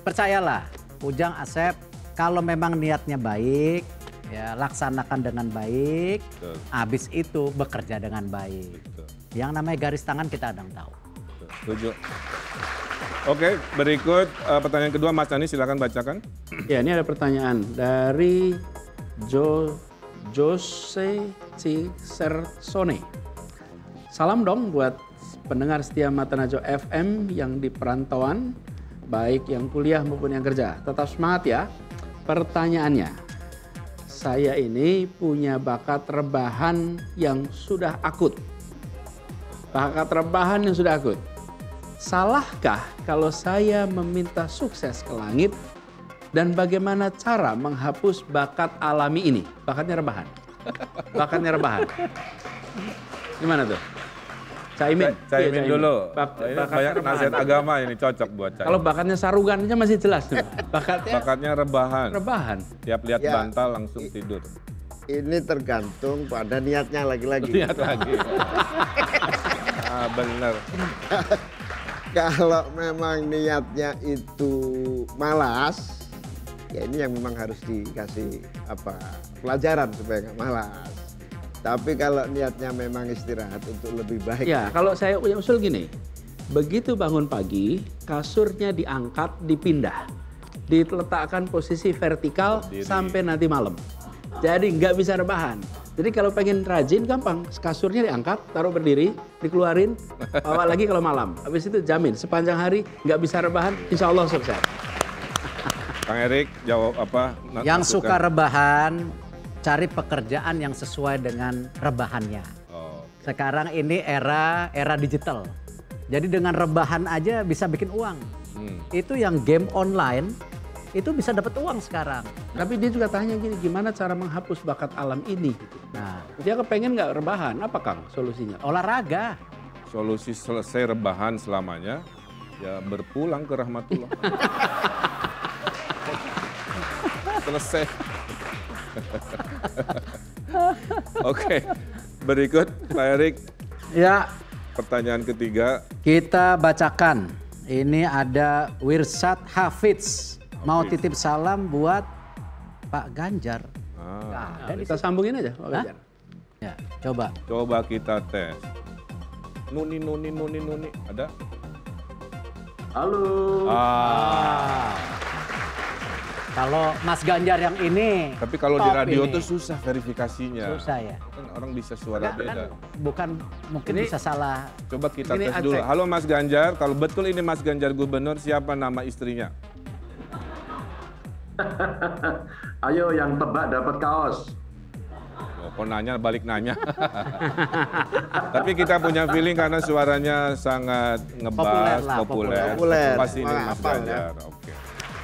Speaker 5: percayalah, Ujang, Asep, kalau memang niatnya baik, ya laksanakan dengan baik.
Speaker 4: Betul.
Speaker 5: Habis itu bekerja dengan baik.
Speaker 4: Betul.
Speaker 5: Yang namanya garis tangan kita kadang tahu.
Speaker 4: Setuju. Oke, berikut pertanyaan kedua, Mas Anies silakan bacakan.
Speaker 2: Ya, ini ada pertanyaan dari Jose Cicersone. Salam dong buat pendengar setia Mata Najwa FM yang di perantauan, baik yang kuliah maupun yang kerja. Tetap semangat ya. Pertanyaannya, saya ini punya bakat rebahan yang sudah akut. Bakat rebahan yang sudah akut. Salahkah kalau saya meminta sukses ke langit? Dan bagaimana cara menghapus bakat alami ini? Bakatnya rebahan. Bakatnya rebahan. Gimana tuh? Caimin.
Speaker 4: Caimin
Speaker 2: Iya,
Speaker 4: dulu.
Speaker 2: Bakatnya
Speaker 4: Banyak
Speaker 2: rebahan.
Speaker 4: nasihat agama ini cocok buat Caimin.
Speaker 2: Kalau bakatnya sarugan aja masih jelas tuh.
Speaker 4: Bakatnya rebahan.
Speaker 2: Rebahan.
Speaker 4: Tiap lihat
Speaker 6: Ya.
Speaker 4: bantal langsung tidur.
Speaker 6: Ini tergantung pada niatnya lagi-lagi.
Speaker 4: Lihat lagi. Bener.
Speaker 6: Kalau memang niatnya itu malas, ya ini yang memang harus dikasih pelajaran supaya nggak malas. Tapi kalau niatnya memang istirahat untuk lebih baik.
Speaker 2: Ya, kalau saya punya usul gini. Begitu bangun pagi, kasurnya diangkat, dipindah. Diletakkan posisi vertikal
Speaker 4: Berdiri.
Speaker 2: sampai nanti malam. Jadi nggak bisa rebahan. Jadi kalau pengen rajin gampang, kasurnya diangkat, taruh berdiri, dikeluarin, bawa lagi kalau malam. Habis itu jamin sepanjang hari nggak bisa rebahan, insya Allah sukses.
Speaker 4: Kang Erik jawab apa?
Speaker 5: Yang suka rebahan, cari pekerjaan yang sesuai dengan rebahannya. Sekarang ini era digital. Jadi dengan rebahan aja bisa bikin uang. Itu yang game online, itu bisa dapat uang sekarang.
Speaker 2: Tapi dia juga tanya gini, gimana cara menghapus bakat alam ini? Gitu. Nah, dia kepengen nggak rebahan, apa Kang solusinya?
Speaker 5: Olahraga.
Speaker 4: Solusi selesai rebahan selamanya, ya berpulang ke rahmatullah. Selesai. Oke, berikut Pak Erik.
Speaker 5: Ya.
Speaker 4: Pertanyaan ketiga.
Speaker 5: Kita bacakan. Ini ada Wirsat Hafidz. Mau titip salam buat Pak Ganjar.
Speaker 2: Nah, kita sambungin aja Pak Ganjar.
Speaker 5: Ya, coba.
Speaker 4: Coba kita tes. Nuni. Ada?
Speaker 7: Halo.
Speaker 5: Kalau Mas Ganjar yang ini.
Speaker 4: Tapi kalau di radio tuh susah verifikasinya.
Speaker 5: Susah ya.
Speaker 4: Kan orang bisa suara beda.
Speaker 5: Bukan, mungkin ini bisa salah.
Speaker 4: Coba kita tes dulu. Halo Mas Ganjar, kalau betul ini Mas Ganjar gubernur, siapa nama istrinya?
Speaker 7: Ayo yang tebak dapat kaos.
Speaker 4: Oh, kok nanya balik nanya. Tapi kita punya feeling karena suaranya sangat ngebas, populer. Pasti ini Mas Ganjar. Oke.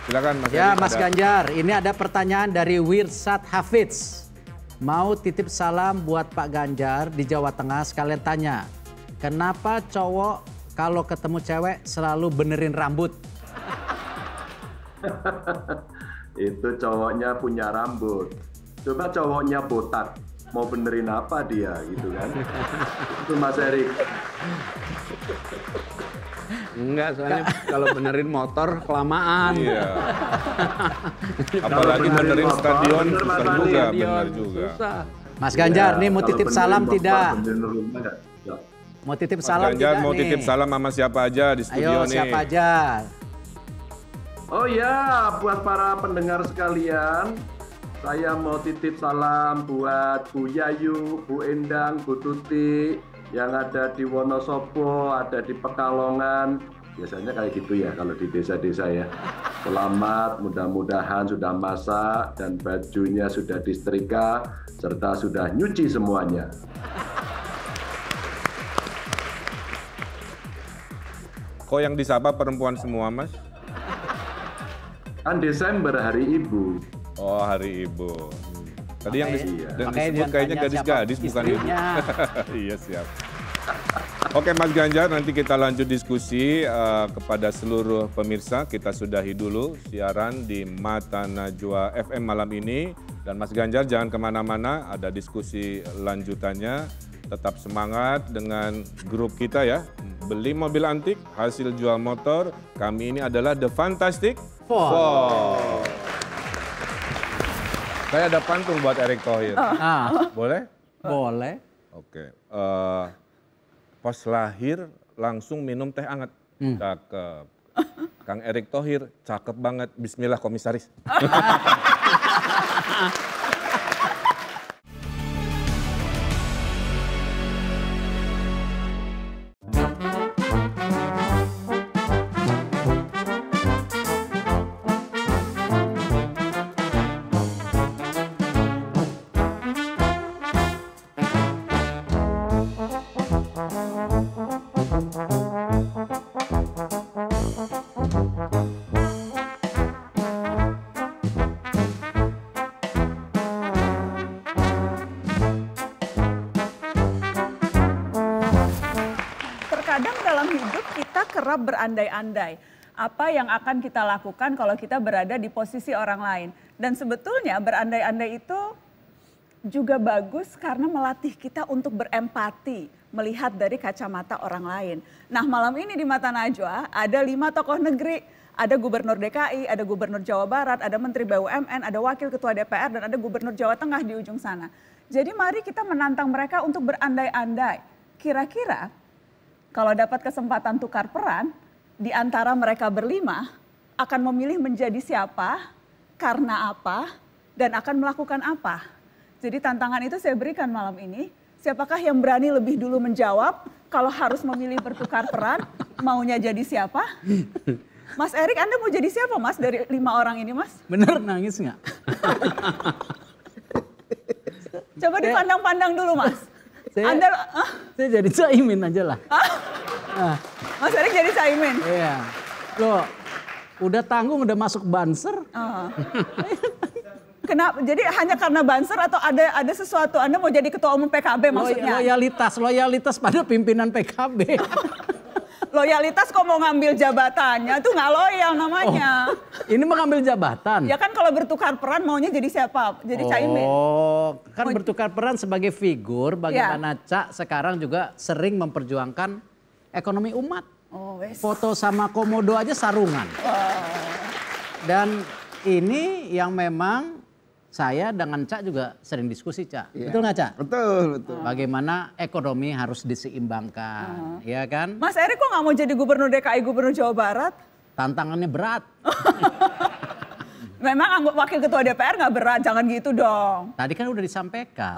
Speaker 4: Silakan Mas.
Speaker 5: Ya Mas Ganjar, ini ada pertanyaan dari Wirsat Hafidz. Mau titip salam buat Pak Ganjar di Jawa Tengah, sekalian tanya. Kenapa cowok kalau ketemu cewek selalu benerin rambut?
Speaker 7: Itu cowoknya punya rambut. Coba cowoknya botak, mau benerin apa dia gitu kan? Itu Mas Erik.
Speaker 2: Enggak, soalnya kalau benerin motor kelamaan.
Speaker 4: Iya. Apalagi benerin stadion, bener juga.
Speaker 2: Susah.
Speaker 5: Mas Ganjar, nih mau titip salam tidak?
Speaker 7: Ya.
Speaker 5: Mau titip
Speaker 4: Mas
Speaker 5: salam
Speaker 4: Ganjar
Speaker 5: tidak
Speaker 4: mau
Speaker 5: nih?
Speaker 4: titip salam sama siapa aja di studio
Speaker 5: Ayo,
Speaker 4: nih?
Speaker 5: siapa aja?
Speaker 7: Oh ya, buat para pendengar sekalian, saya mau titip salam buat Bu Yayu, Bu Endang, Bu Tuti, yang ada di Wonosobo, ada di Pekalongan. Biasanya kayak gitu ya kalau di desa-desa ya. Selamat, mudah-mudahan sudah masak dan bajunya sudah disetrika, serta sudah nyuci semuanya.
Speaker 4: Kok yang disapa perempuan semua, Mas?
Speaker 7: Kan Desember Hari Ibu.
Speaker 4: Oh, Hari Ibu. Tadi yang
Speaker 5: Makanya
Speaker 4: disebut kayaknya
Speaker 5: tanya
Speaker 4: gadis-gadis
Speaker 5: siapa
Speaker 4: bukan ibu.
Speaker 5: istrinya.
Speaker 4: Iya, siap. Oke Mas Ganjar, nanti kita lanjut diskusi kepada seluruh pemirsa. Kita sudahi dulu siaran di Mata Najwa FM malam ini. Dan Mas Ganjar jangan kemana-mana, ada diskusi lanjutannya. Tetap semangat dengan grup kita ya. Beli mobil antik, hasil jual motor. Kami ini adalah The Fantastic Four. Saya ada pantun buat Erick Thohir. Boleh?
Speaker 5: Boleh.
Speaker 4: Oke. Pas lahir langsung minum teh hangat. Cakep. Kang Erick Thohir, cakep banget. Bismillah komisaris.
Speaker 1: Terkadang dalam hidup kita kerap berandai-andai apa yang akan kita lakukan kalau kita berada di posisi orang lain. Dan sebetulnya berandai-andai itu juga bagus karena melatih kita untuk berempati, melihat dari kacamata orang lain. Nah malam ini di Mata Najwa ada 5 tokoh negeri, ada Gubernur DKI, ada Gubernur Jawa Barat, ada Menteri BUMN, ada Wakil Ketua DPR, dan ada Gubernur Jawa Tengah di ujung sana. Jadi mari kita menantang mereka untuk berandai-andai. Kira-kira kalau dapat kesempatan tukar peran, di antara mereka berlima akan memilih menjadi siapa, karena apa, dan akan melakukan apa. Jadi tantangan itu saya berikan malam ini. Siapakah yang berani lebih dulu menjawab? Kalau harus memilih bertukar peran, maunya jadi siapa? Mas Erik, Anda mau jadi siapa, Mas, dari 5 orang ini, Mas?
Speaker 5: Bener nangis nggak?
Speaker 1: Coba dipandang-pandang dulu, Mas.
Speaker 5: Saya jadi Caimin aja lah.
Speaker 1: Mas Erik jadi Caimin?
Speaker 5: Iya. Loh, udah tanggung, udah masuk Banser.
Speaker 1: Kenapa? Jadi hanya karena Banser atau ada sesuatu? Anda mau jadi ketua umum PKB maksudnya?
Speaker 5: Loyalitas pada pimpinan PKB.
Speaker 1: Loyalitas kok mau ngambil jabatannya, itu nggak loyal namanya.
Speaker 5: Ini mengambil jabatan.
Speaker 1: Ya kan kalau bertukar peran maunya jadi siapa? Jadi Caimin.
Speaker 5: Oh, kan bertukar peran sebagai figur bagaimana Cak sekarang juga sering memperjuangkan ekonomi umat. Foto sama komodo aja sarungan. Dan ini yang memang saya dengan Cak juga sering diskusi, Cak. Betul nggak, Cak?
Speaker 6: Betul.
Speaker 5: Bagaimana ekonomi harus diseimbangkan, ya kan?
Speaker 1: Mas Erik kok nggak mau jadi gubernur DKI, gubernur Jawa Barat?
Speaker 5: Tantangannya berat.
Speaker 1: Memang wakil ketua DPR nggak berat, jangan gitu dong.
Speaker 5: Tadi kan udah disampaikan.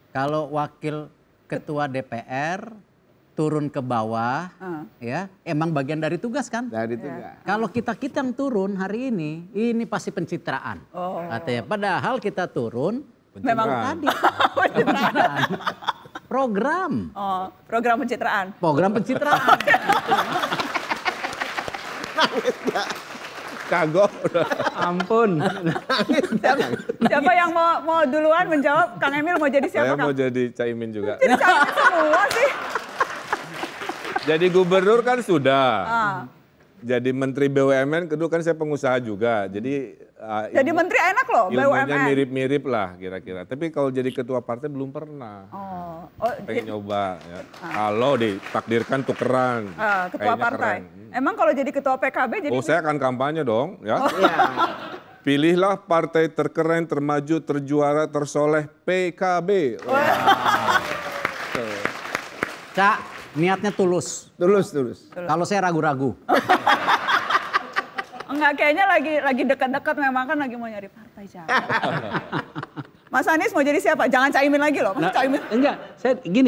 Speaker 5: Kalau wakil ketua DPR turun ke bawah, ya emang bagian dari tugas kan?
Speaker 6: Dari tugas.
Speaker 5: Kalau kita yang turun hari ini pasti pencitraan. Katanya, padahal kita turun
Speaker 1: memang
Speaker 5: tadi. Pencitraan. Program.
Speaker 1: Program pencitraan.
Speaker 5: Program pencitraan.
Speaker 4: Kagok.
Speaker 2: Ampun.
Speaker 1: Siapa yang mau duluan menjawab? Kang Emil mau jadi siapa?
Speaker 4: Saya mau jadi Caimin juga.
Speaker 1: Jadi Caimin semua sih.
Speaker 4: Jadi gubernur kan sudah. Jadi menteri BUMN, kedua kan saya pengusaha juga. Jadi
Speaker 1: menteri enak loh
Speaker 4: ilmunya
Speaker 1: BUMN.
Speaker 4: mirip-mirip lah kira-kira. Tapi kalau jadi ketua partai belum pernah. Pengen nyoba ya. Kalau ditakdirkan tukeran.
Speaker 1: Ketua partai.
Speaker 4: Keren.
Speaker 1: Emang kalau jadi ketua PKB jadi...
Speaker 4: saya akan kampanye dong ya. Pilihlah partai terkeren, termaju, terjuara, tersoleh PKB.
Speaker 5: Cak, niatnya tulus.
Speaker 6: Tulus.
Speaker 5: Kalau saya ragu-ragu.
Speaker 1: Enggak, kayaknya lagi dekat-dekat memang kan lagi mau nyari partai Cak. Mas Anies mau jadi siapa? Jangan Caimin lagi loh. Caimin.
Speaker 2: Enggak,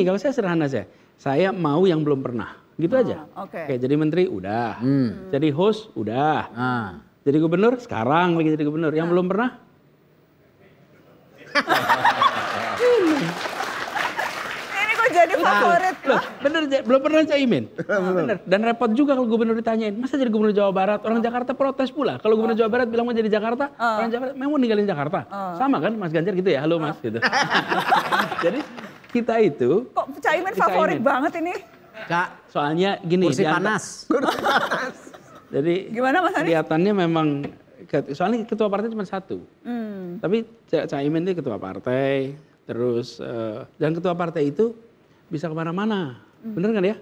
Speaker 2: kalau saya sederhana saya mau yang belum pernah. Gitu aja. Oke, jadi menteri udah. Jadi host udah. Jadi gubernur sekarang lagi jadi gubernur. Yang belum pernah?
Speaker 1: Ini kok jadi favorit?
Speaker 2: Bener, belum pernah Caimin. Bener. Dan repot juga kalau gubernur ditanyain, masa jadi gubernur Jawa Barat? Orang Jakarta protes pula. Kalau gubernur Jawa Barat bilang mau jadi Jakarta, orang Jawa Barat memang ninggalin Jakarta. Sama kan Mas Ganjar gitu ya, halo Mas gitu. Jadi kita itu...
Speaker 1: Kok Caimin favorit banget ini?
Speaker 5: Cak,
Speaker 2: soalnya gini.
Speaker 5: kursi panas.
Speaker 2: Jadi
Speaker 1: gimana Mas Anies?
Speaker 2: Kelihatannya memang, soalnya ketua partai cuma satu. Tapi Caimin itu ketua partai, terus dan ketua partai itu bisa kemana-mana. Bener kan ya?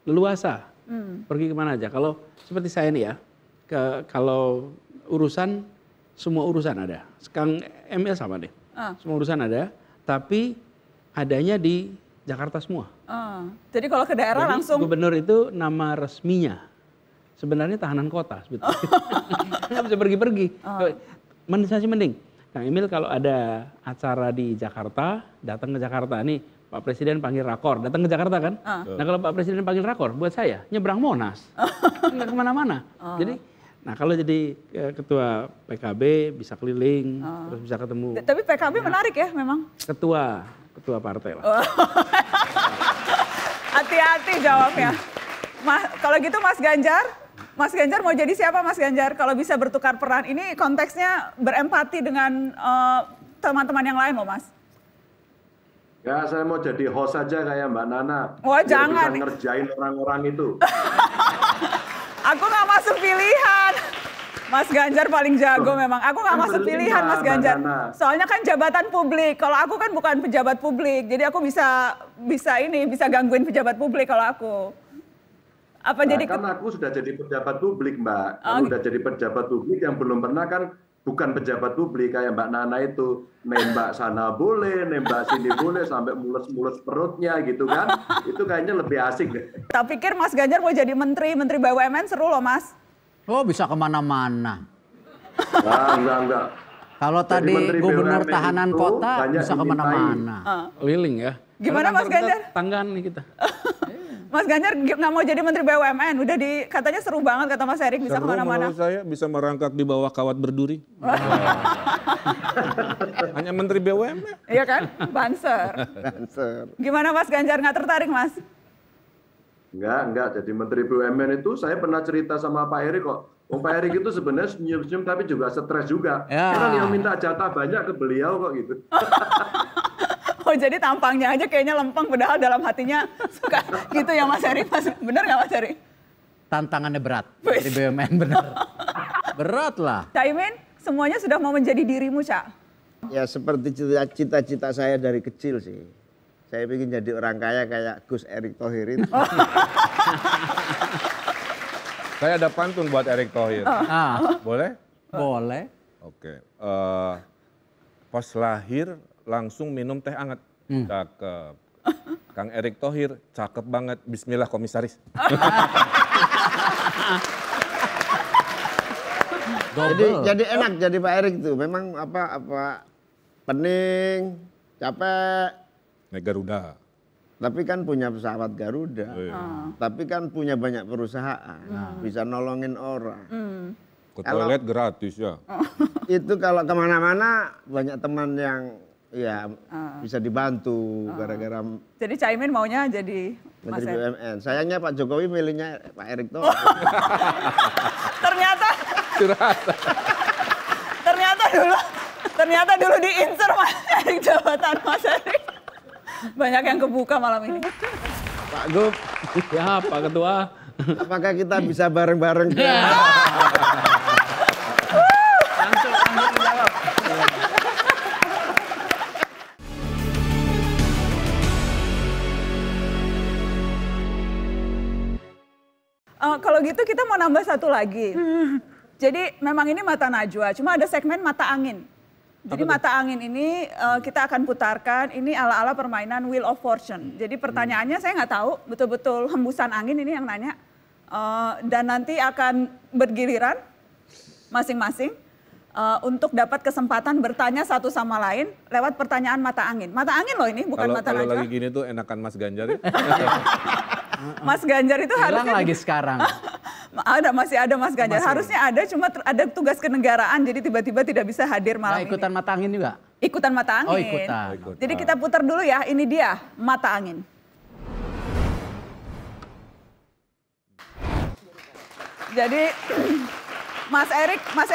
Speaker 2: Leluasa. Pergi kemana aja. Kalau seperti saya nih ya, kalau urusan, semua urusan ada. Kang Emil sama deh. Semua urusan ada, tapi adanya di Jakarta semua.
Speaker 1: Jadi kalau ke daerah
Speaker 2: jadi
Speaker 1: langsung.
Speaker 2: Gubernur itu nama resminya. Sebenarnya tahanan kota sebetulnya. Nggak bisa pergi-pergi. Masih mending. Kang Emil kalau ada acara di Jakarta, datang ke Jakarta. Nih Pak Presiden panggil rakor, datang ke Jakarta kan. Nah kalau Pak Presiden panggil rakor, buat saya nyebrang Monas. Nggak kemana-mana. Jadi, nah kalau jadi ketua PKB bisa keliling, terus bisa ketemu.
Speaker 1: Tapi PKB menarik ya memang.
Speaker 2: Ketua partai lah.
Speaker 1: Hati-hati jawabnya. Kalau gitu Mas Ganjar mau jadi siapa Mas Ganjar? Kalau bisa bertukar peran, ini konteksnya berempati dengan teman-teman yang lain loh Mas.
Speaker 7: Ya saya mau jadi host aja kayak Mbak Nana.
Speaker 1: Wah jangan.
Speaker 7: Bisa ngerjain orang-orang itu.
Speaker 1: Aku nggak masuk pilihan. Mas Ganjar paling jago memang. Aku nggak masuk pilihan Mas Ganjar. Soalnya kan jabatan publik. Kalau aku kan bukan pejabat publik. Jadi aku bisa gangguin pejabat publik kalau aku. Apa
Speaker 7: nah,
Speaker 1: jadi
Speaker 7: kan aku sudah jadi pejabat publik Mbak. Aku sudah jadi pejabat publik yang belum pernah kan bukan pejabat publik kayak Mbak Nana itu. Nembak sana boleh, nembak sini boleh sampai mulus-mulus perutnya gitu kan. Itu kayaknya lebih asik deh.
Speaker 1: Tak pikir Mas Ganjar mau jadi menteri BUMN seru loh Mas.
Speaker 5: Oh bisa kemana-mana.
Speaker 7: Nah, enggak.
Speaker 5: Kalau tadi gubernur tahanan kota bisa kemana-mana.
Speaker 2: Keliling ya.
Speaker 1: Gimana Mas Ganjar?
Speaker 2: Tanggaan nih kita.
Speaker 1: Mas Ganjar nggak mau jadi Menteri BUMN, udah katanya seru banget kata Mas Erik bisa kemana-mana.
Speaker 4: Menurut saya bisa merangkak di bawah kawat berduri. Hanya Menteri BUMN.
Speaker 1: Iya kan, Banser. Gimana Mas Ganjar, nggak tertarik Mas?
Speaker 7: Enggak. Jadi Menteri BUMN itu saya pernah cerita sama Pak Erik kok. Pak Erik itu sebenarnya senyum-senyum tapi juga stres juga.
Speaker 5: Ya.
Speaker 7: Orang yang minta jatah banyak ke beliau kok gitu.
Speaker 1: Oh jadi tampangnya aja kayaknya lempeng, padahal dalam hatinya suka gitu ya Mas Erik. Bener nggak Mas Erik?
Speaker 5: Tantangannya berat. Menteri BUMN bener. Berat lah.
Speaker 1: Caimin, semuanya sudah mau menjadi dirimu, Cak.
Speaker 6: Ya seperti cita-cita saya dari kecil sih. Saya ingin jadi orang kaya kayak Gus Erick Thohir itu.
Speaker 4: Saya ada pantun buat Erick Thohir. Boleh?
Speaker 5: Boleh.
Speaker 4: Oke. Pas lahir langsung minum teh hangat. Cakep. Kang Erick Thohir, cakep banget. Bismillah komisaris.
Speaker 6: jadi enak jadi Pak Erick itu. Memang apa pening, capek.
Speaker 4: Naik Garuda.
Speaker 6: Tapi kan punya pesawat Garuda. Tapi kan punya banyak perusahaan. Bisa nolongin orang.
Speaker 4: Ke toilet gratis ya.
Speaker 6: Itu kalau kemana-mana banyak teman yang ya bisa dibantu gara-gara
Speaker 1: Jadi Caimin maunya jadi Mas
Speaker 6: Menteri
Speaker 1: Erik.
Speaker 6: BUMN. Sayangnya Pak Jokowi milihnya Pak Erick Thohir.
Speaker 1: Ternyata dulu diincer Mas Erik, jabatan Mas Erik. Banyak yang kebuka malam ini.
Speaker 6: Pak Gub,
Speaker 2: Ya Pak Ketua.
Speaker 6: apakah kita bisa bareng-bareng ke
Speaker 2: Langsung jawab.
Speaker 1: Kalau gitu kita mau nambah satu lagi. Jadi memang ini mata najwa, cuma ada segmen mata angin. Jadi mata angin ini kita akan putarkan, ini ala-ala permainan Wheel of Fortune. Jadi pertanyaannya saya nggak tahu, betul-betul hembusan angin ini yang nanya. Dan nanti akan bergiliran masing-masing untuk dapat kesempatan bertanya satu sama lain lewat pertanyaan mata angin. Mata angin loh ini, bukan mata
Speaker 4: Kalau
Speaker 1: najwa.
Speaker 4: lagi gini tuh enakan Mas Ganjar ya.
Speaker 1: Mas Ganjar itu
Speaker 5: Hilang
Speaker 1: harusnya
Speaker 5: lagi sekarang.
Speaker 1: masih ada Mas Ganjar. Harusnya ada, cuma ada tugas kenegaraan, jadi tiba-tiba tidak bisa hadir malam
Speaker 5: Ikutan
Speaker 1: ini.
Speaker 5: mata angin juga?
Speaker 1: Ikutan mata angin.
Speaker 5: Oh, ikutan.
Speaker 1: Jadi kita putar dulu ya, ini dia mata angin. Jadi Mas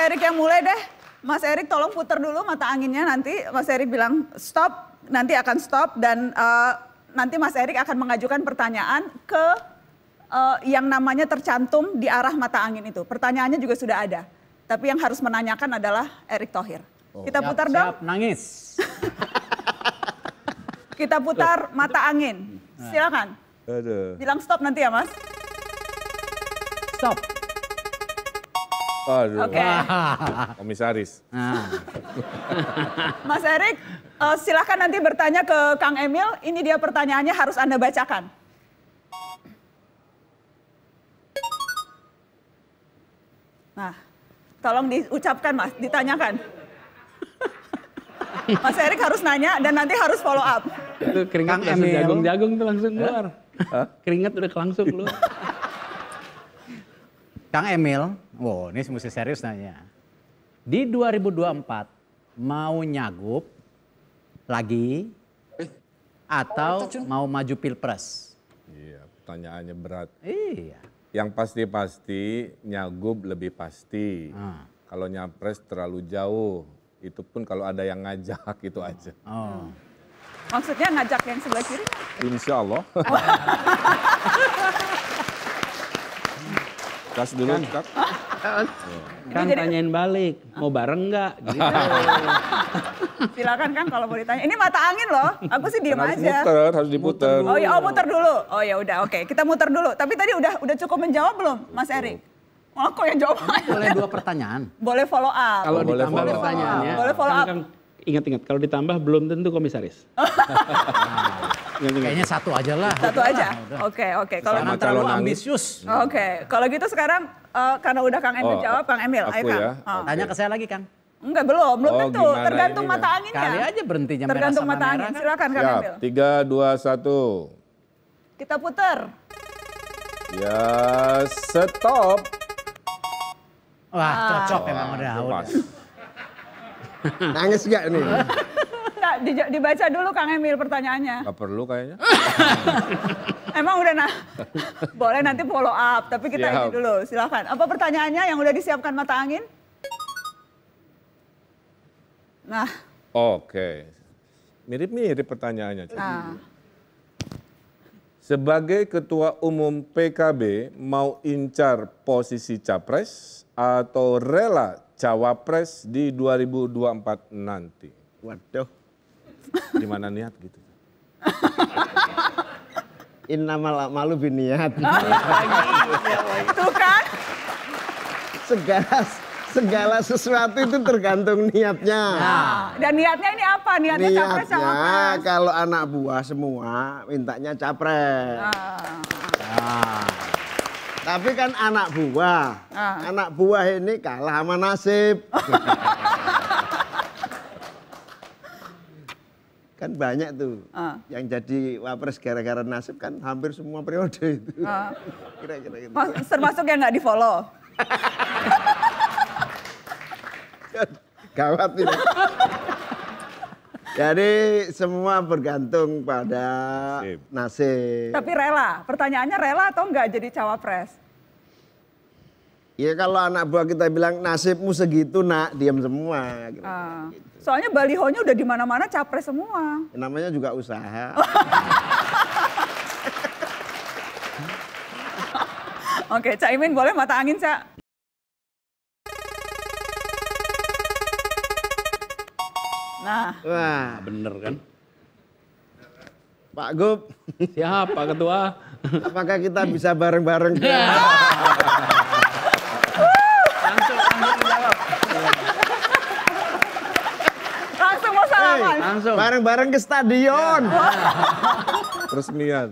Speaker 1: Erik yang mulai deh. Mas Erik tolong putar dulu mata anginnya, nanti Mas Erik bilang stop, nanti akan stop dan nanti Mas Erik akan mengajukan pertanyaan ke yang namanya tercantum di arah mata angin itu. Pertanyaannya juga sudah ada. Tapi yang harus menanyakan adalah Erick Thohir. Kita putar dong.
Speaker 5: Siap, nangis.
Speaker 1: Kita putar mata angin. Silakan.
Speaker 4: Aduh.
Speaker 1: Bilang stop nanti ya Mas.
Speaker 5: Stop.
Speaker 4: Aduh.
Speaker 1: Oke.
Speaker 4: Komisaris.
Speaker 5: Nah,
Speaker 1: Mas Erik, silakan nanti bertanya ke Kang Emil. Ini dia pertanyaannya, harus Anda bacakan. Nah, tolong diucapkan Mas, ditanyakan. Mas Erik harus nanya dan nanti harus follow up.
Speaker 2: Itu keringat
Speaker 5: Kang
Speaker 2: langsung
Speaker 5: Emil.
Speaker 2: jagung-jagung tuh langsung keluar. Keringat udah langsung keluar.
Speaker 5: Kang Emil, ini mesti serius nanya. Di 2024 mau nyagup lagi atau mau maju pilpres?
Speaker 4: Iya, pertanyaannya berat.
Speaker 5: Iya.
Speaker 4: Yang pasti-pasti Nyagup lebih pasti. Kalau nyapres terlalu jauh, itu pun kalau ada yang ngajak itu aja.
Speaker 5: Oh.
Speaker 1: Maksudnya ngajak yang sebelah kiri?
Speaker 4: Insya Allah. Kas dulu, Kak.
Speaker 2: Kan tanyain balik, mau bareng nggak? Gitu.
Speaker 1: Silakan Kang kalau mau ditanya. Ini mata angin loh, aku sih diem
Speaker 4: Harus
Speaker 1: aja.
Speaker 4: muter, harus diputer.
Speaker 1: Oh ya, muter dulu. Oh ya udah, oke. Kita muter dulu. Tapi tadi udah cukup menjawab belum, Mas Erik? Oh, kok yang jawab?
Speaker 5: Boleh 2 pertanyaan.
Speaker 1: Boleh follow up.
Speaker 2: Kalau
Speaker 4: boleh
Speaker 2: ditambah
Speaker 4: follow up.
Speaker 2: pertanyaannya,
Speaker 1: Boleh follow up.
Speaker 2: kan ingat-ingat kalau ditambah belum tentu komisaris.
Speaker 5: Kayaknya satu aja lah.
Speaker 1: Satu aja. Oke. Kalau
Speaker 5: Jangan
Speaker 4: Sama
Speaker 5: terlalu
Speaker 4: calon
Speaker 5: ambisius.
Speaker 1: Oke, kalau gitu sekarang karena udah Kang Emil
Speaker 4: Oh,
Speaker 1: jawab, Kang Emil, ayo
Speaker 4: aku
Speaker 1: Kang.
Speaker 4: ya?
Speaker 1: Oh.
Speaker 5: Tanya ke saya lagi, Kang.
Speaker 1: Enggak, belum
Speaker 4: Oh,
Speaker 1: tentu.
Speaker 4: gimana
Speaker 1: Tergantung
Speaker 4: ininya?
Speaker 1: mata anginnya.
Speaker 5: Kali aja berhentinya merah
Speaker 1: Tergantung
Speaker 5: sama
Speaker 1: mata
Speaker 5: merah
Speaker 1: angin.
Speaker 5: kan.
Speaker 1: Silakan Kang
Speaker 4: Siap,
Speaker 1: Emil.
Speaker 4: 3, 2, 1.
Speaker 1: Kita putar.
Speaker 4: Ya, stop.
Speaker 5: Wah, cocok emang udah.
Speaker 4: Pas.
Speaker 6: Nangis nggak nih?
Speaker 1: Enggak, dibaca dulu Kang Emil pertanyaannya.
Speaker 4: Gak perlu kayaknya.
Speaker 1: Emang udah boleh nanti follow up, tapi kita
Speaker 4: Siap.
Speaker 1: ini dulu. Silakan. Apa pertanyaannya yang udah disiapkan mata angin? Nah,
Speaker 4: Oke. Mirip-mirip pertanyaannya. Cik.
Speaker 1: nah.
Speaker 4: Sebagai Ketua Umum PKB, mau incar posisi Capres atau rela Cawapres di 2024 nanti?
Speaker 6: Waduh,
Speaker 4: Gimana niat gitu?
Speaker 6: innamal a'malu binniyat.
Speaker 1: Tuh kan?
Speaker 6: Segala sesuatu itu tergantung niatnya.
Speaker 1: Dan niatnya ini apa? Niatnya capres
Speaker 6: Niatnya
Speaker 1: cawapres.
Speaker 6: kalau anak buah semua mintanya capres. Tapi kan anak buah ini kalah sama nasib. Kan banyak tuh yang jadi wapres gara-gara nasib kan hampir semua periode itu. Kira-kira gitu.
Speaker 1: Termasuk yang nggak di follow.
Speaker 6: Gawat ini. Jadi semua bergantung pada nasib.
Speaker 1: Tapi rela. Pertanyaannya rela atau nggak jadi cawapres?
Speaker 6: Ya kalau anak buah kita bilang nasibmu segitu nak, diam semua. Gitu.
Speaker 1: Soalnya balihonya udah di mana-mana capres semua.
Speaker 6: Namanya juga usaha.
Speaker 1: Oke, Cak Imin boleh mata angin, Cak? Nah,
Speaker 6: Wah,
Speaker 2: Bener kan?
Speaker 6: Pak Gub,
Speaker 2: Siapa ketua?
Speaker 6: apakah kita bisa bareng-bareng ke
Speaker 1: langsung mau salaman.
Speaker 2: Langsung.
Speaker 6: bareng-bareng ke stadion?
Speaker 4: Peresmian.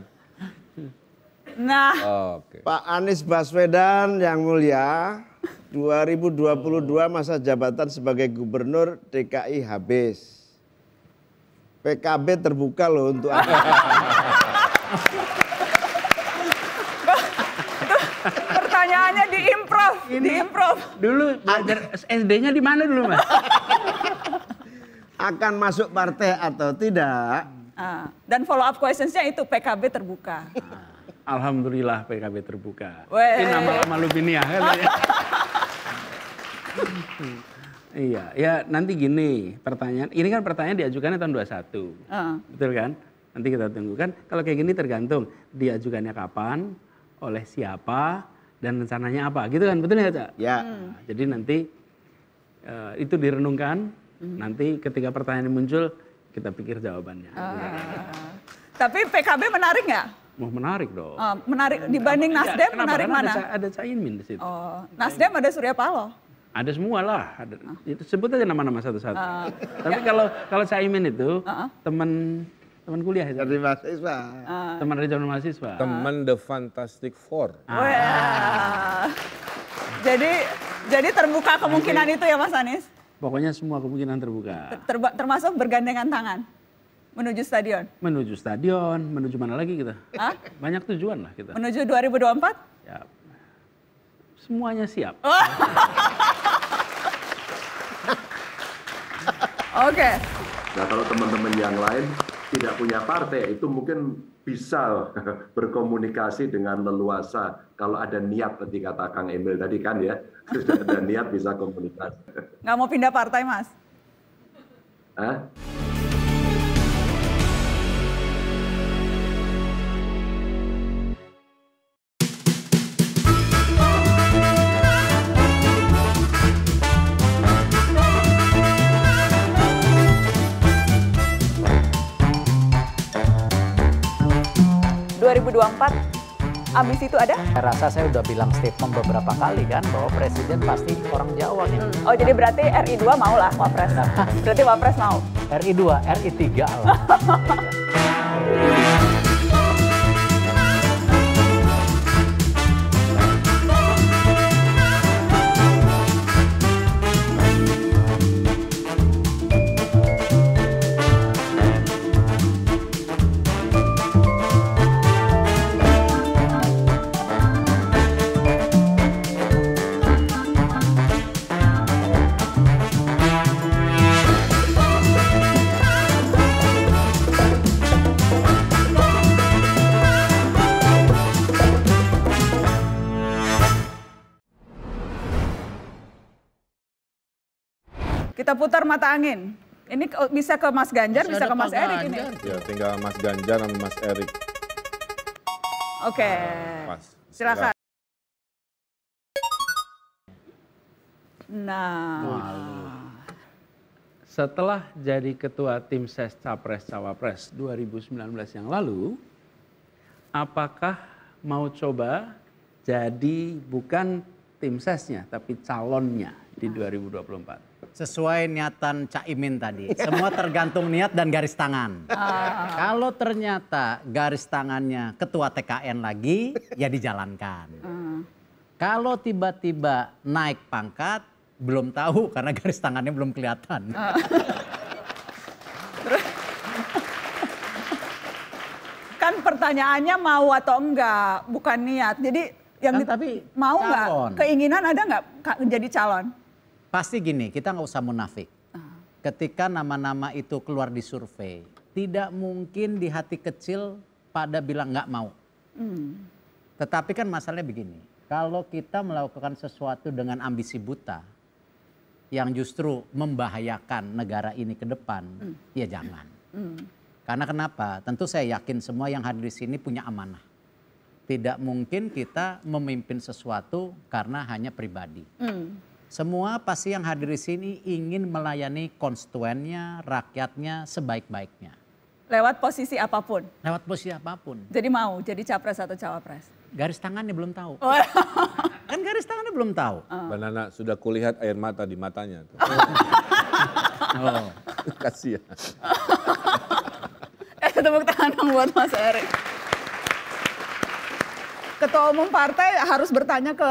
Speaker 1: Nah,
Speaker 4: Oke.
Speaker 6: Pak Anies Baswedan yang mulia, 2022 masa jabatan sebagai gubernur DKI habis. PKB terbuka loh untuk Anda.
Speaker 1: pertanyaannya diimprov.
Speaker 2: Dulu belajar SD-nya di mana dulu, Mas?
Speaker 6: Akan masuk partai atau tidak?
Speaker 1: Dan follow up questionsnya itu PKB terbuka.
Speaker 2: Alhamdulillah PKB terbuka.
Speaker 1: Weh.
Speaker 2: Ini nama Lubinia kan ya. Iya, ya nanti gini pertanyaan. Ini kan pertanyaan diajukannya tahun 21. Betul kan? Nanti kita tunggu kan. Kalau kayak gini tergantung diajukannya kapan, oleh siapa, dan rencananya apa. Gitu kan, betul ya, Cak?
Speaker 6: Ya.
Speaker 2: Nah, jadi nanti itu direnungkan. Nanti ketika pertanyaan muncul, kita pikir jawabannya.
Speaker 1: Tapi PKB menarik nggak?
Speaker 2: Mau menarik dong.
Speaker 1: Menarik dibanding Nasdem,
Speaker 2: Kenapa?
Speaker 1: menarik
Speaker 2: Karena
Speaker 1: mana?
Speaker 2: ada Caimin di situ.
Speaker 1: Oh, Nasdem ada Surya Paloh.
Speaker 2: Ada semua lah. Itu sebut aja nama-nama satu-satu. Tapi kalau Caimin itu teman kuliah itu.
Speaker 6: Dari mahasiswa.
Speaker 2: Teman dari zaman mahasiswa.
Speaker 4: Teman The Fantastic Four.
Speaker 1: Wah. Jadi terbuka kemungkinan itu ya Mas Anies?
Speaker 2: Pokoknya semua kemungkinan terbuka.
Speaker 1: Termasuk bergandengan tangan menuju stadion.
Speaker 2: Menuju stadion, menuju mana lagi kita? Banyak tujuan lah kita.
Speaker 1: Menuju 2024?
Speaker 2: Ya, semuanya siap.
Speaker 1: Oke.
Speaker 7: Nah kalau teman-teman yang lain tidak punya partai itu mungkin bisa berkomunikasi dengan leluasa. Kalau ada niat tadi kata Kang Emil tadi kan ya, sudah ada niat bisa komunikasi.
Speaker 1: Nggak mau pindah partai Mas?
Speaker 7: Hah?
Speaker 1: Ambisi itu ada?
Speaker 5: Saya rasa saya udah bilang statement beberapa kali kan bahwa presiden pasti orang Jawa gitu.
Speaker 1: Oh jadi berarti RI 2 mau lah Wapres. Berarti Wapres mau.
Speaker 5: RI 2, RI 3 lah.
Speaker 1: Kita putar mata angin. Ini bisa ke Mas Ganjar, bisa ke Mas Erik ini.
Speaker 4: Ya, tinggal Mas Ganjar sama Mas Erik.
Speaker 1: Oke.
Speaker 4: Pas.
Speaker 1: Silakan. Nah.
Speaker 2: Setelah jadi ketua tim ses Capres Cawapres 2019 yang lalu, apakah mau coba jadi bukan tim sesnya tapi calonnya di 2024?
Speaker 5: Sesuai niatan Cak Imin tadi, semua tergantung niat dan garis tangan. Kalau ternyata garis tangannya ketua TKN lagi, ya dijalankan. Kalau tiba-tiba naik pangkat, belum tahu karena garis tangannya belum kelihatan.
Speaker 1: Kan pertanyaannya mau atau enggak, bukan niat. Jadi yang
Speaker 5: Kan tapi
Speaker 1: mau nggak?
Speaker 5: calon.
Speaker 1: Keinginan ada nggak jadi calon?
Speaker 5: Pasti gini, kita nggak usah munafik. Ketika nama-nama itu keluar di survei, tidak mungkin di hati kecil pada bilang nggak mau. Tetapi kan masalahnya begini, kalau kita melakukan sesuatu dengan ambisi buta, yang justru membahayakan negara ini ke depan, ya jangan. Karena kenapa? Tentu saya yakin semua yang hadir di sini punya amanah. Tidak mungkin kita memimpin sesuatu karena hanya pribadi. Semua pasti yang hadir di sini ingin melayani konstituennya, rakyatnya sebaik-baiknya.
Speaker 1: Lewat posisi apapun.
Speaker 5: Lewat posisi apapun.
Speaker 1: Jadi mau jadi capres atau cawapres.
Speaker 5: Garis tangannya belum tahu. Kan garis tangannya belum tahu.
Speaker 4: Mbak Nana sudah kulihat air mata di matanya. Tuh.
Speaker 5: Oh.
Speaker 4: Kasihan.
Speaker 1: Tepuk tangan dong buat Mas Erik. Ketua umum partai harus bertanya ke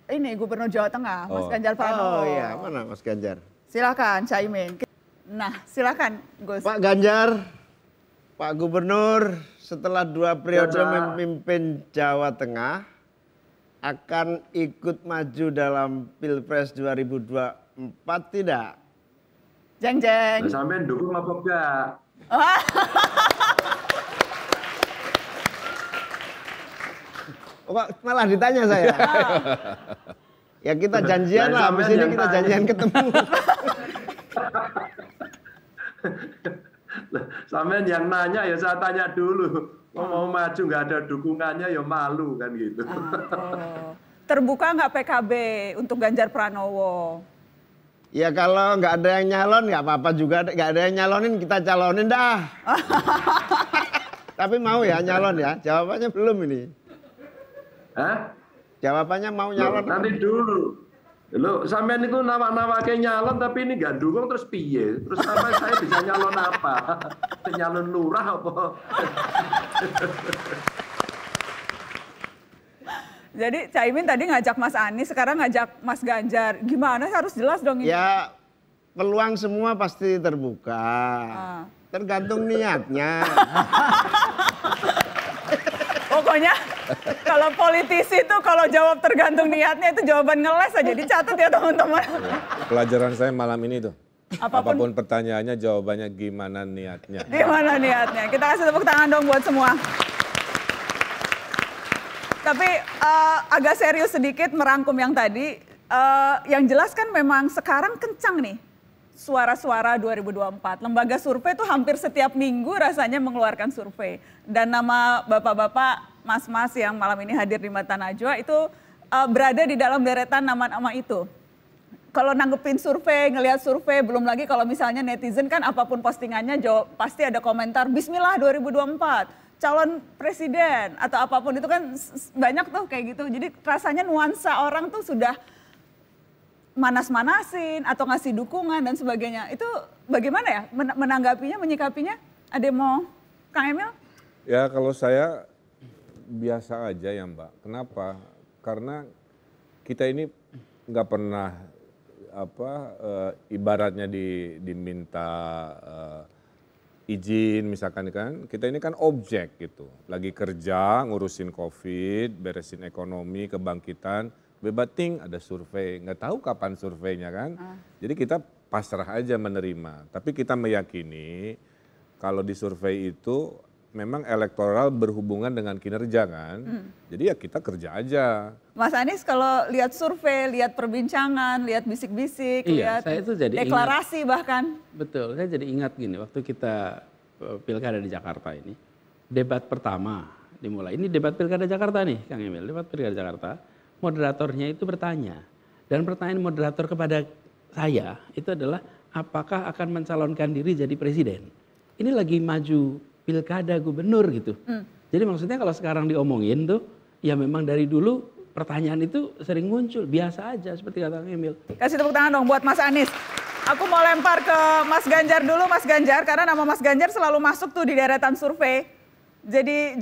Speaker 1: ini Gubernur Jawa Tengah, Mas Ganjar Pranowo.
Speaker 6: Oh iya, mana Mas Ganjar?
Speaker 1: Silakan Caimin. Nah, silakan Gus.
Speaker 6: Pak Ganjar, Pak Gubernur setelah 2 periode memimpin Jawa Tengah akan ikut maju dalam Pilpres 2024 tidak?
Speaker 1: Jeng jeng.
Speaker 7: Sampai dukung apa enggak?
Speaker 6: Oh, Pak, malah ditanya saya. Ya kita janjian lah, habis ini kita janjian ketemu.
Speaker 7: Sampean yang nanya ya saya tanya dulu. Mau maju nggak ada dukungannya ya malu kan gitu.
Speaker 1: Terbuka nggak PKB untuk Ganjar Pranowo?
Speaker 6: Ya kalau nggak ada yang nyalon nggak apa-apa juga, nggak ada yang nyalonin kita calonin dah. Tapi mau ya nyalon ya? Jawabannya belum ini.
Speaker 7: Hah?
Speaker 6: Jawabannya mau nyalon.
Speaker 7: Nanti dulu. Lo sampean itu nama-nama kayak nyalon tapi ini gak dukung terus piye? Terus sama saya bisa nyalon apa? Nyalon lurah apa?
Speaker 1: Jadi Caimin tadi ngajak Mas Anies, sekarang ngajak Mas Ganjar. Gimana harus jelas dong ini?
Speaker 6: Ya peluang semua pasti terbuka. Tergantung niatnya.
Speaker 1: Pokoknya kalau politisi itu kalau jawab tergantung niatnya itu jawaban ngeles aja. Dicatat ya teman-teman.
Speaker 4: Pelajaran saya malam ini tuh.
Speaker 1: Apapun
Speaker 4: Apapun pertanyaannya jawabannya gimana niatnya.
Speaker 1: gimana niatnya. Kita kasih tepuk tangan dong buat semua. Tapi agak serius sedikit merangkum yang tadi. Yang jelas kan memang sekarang kencang nih suara-suara 2024. Lembaga survei itu hampir setiap minggu rasanya mengeluarkan survei. Dan nama bapak-bapak, mas-mas yang malam ini hadir di Mata Najwa itu berada di dalam deretan nama-nama itu. Kalau nanggepin survei, ngelihat survei, belum lagi kalau misalnya netizen kan apapun postingannya pasti ada komentar, Bismillah 2024, calon presiden atau apapun itu kan banyak tuh kayak gitu. Jadi rasanya nuansa orang tuh sudah manas-manasin atau ngasih dukungan dan sebagainya. Itu bagaimana ya menanggapinya, menyikapinya? Ada yang mau Kang Emil?
Speaker 4: Ya kalau saya biasa aja ya Mbak. Kenapa? Karena kita ini nggak pernah ibaratnya diminta izin misalkan kan. Kita ini kan objek gitu. Lagi kerja, ngurusin COVID, beresin ekonomi, kebangkitan. Bebating ada survei, nggak tahu kapan surveinya kan. Jadi kita pasrah aja menerima. Tapi kita meyakini kalau di survei itu memang elektoral berhubungan dengan kinerja kan. Jadi ya kita kerja aja.
Speaker 1: Mas Anies kalau lihat survei, lihat perbincangan, lihat bisik-bisik,
Speaker 2: Iya,
Speaker 1: lihat
Speaker 2: saya itu jadi
Speaker 1: deklarasi bahkan.
Speaker 2: Betul, saya jadi ingat gini, waktu kita pilkada di Jakarta ini, debat pertama dimulai. Ini debat pilkada Jakarta nih, Kang Emil, debat pilkada Jakarta. Moderatornya itu bertanya, dan pertanyaan moderator kepada saya itu adalah, apakah akan mencalonkan diri jadi presiden? Ini lagi maju pilkada gubernur gitu. Jadi maksudnya kalau sekarang diomongin tuh, ya memang dari dulu pertanyaan itu sering muncul, biasa aja seperti kata Kang Emil.
Speaker 1: Kasih tepuk tangan dong buat Mas Anies. Aku mau lempar ke Mas Ganjar dulu, Mas Ganjar, karena nama Mas Ganjar selalu masuk tuh di deretan survei. Jadi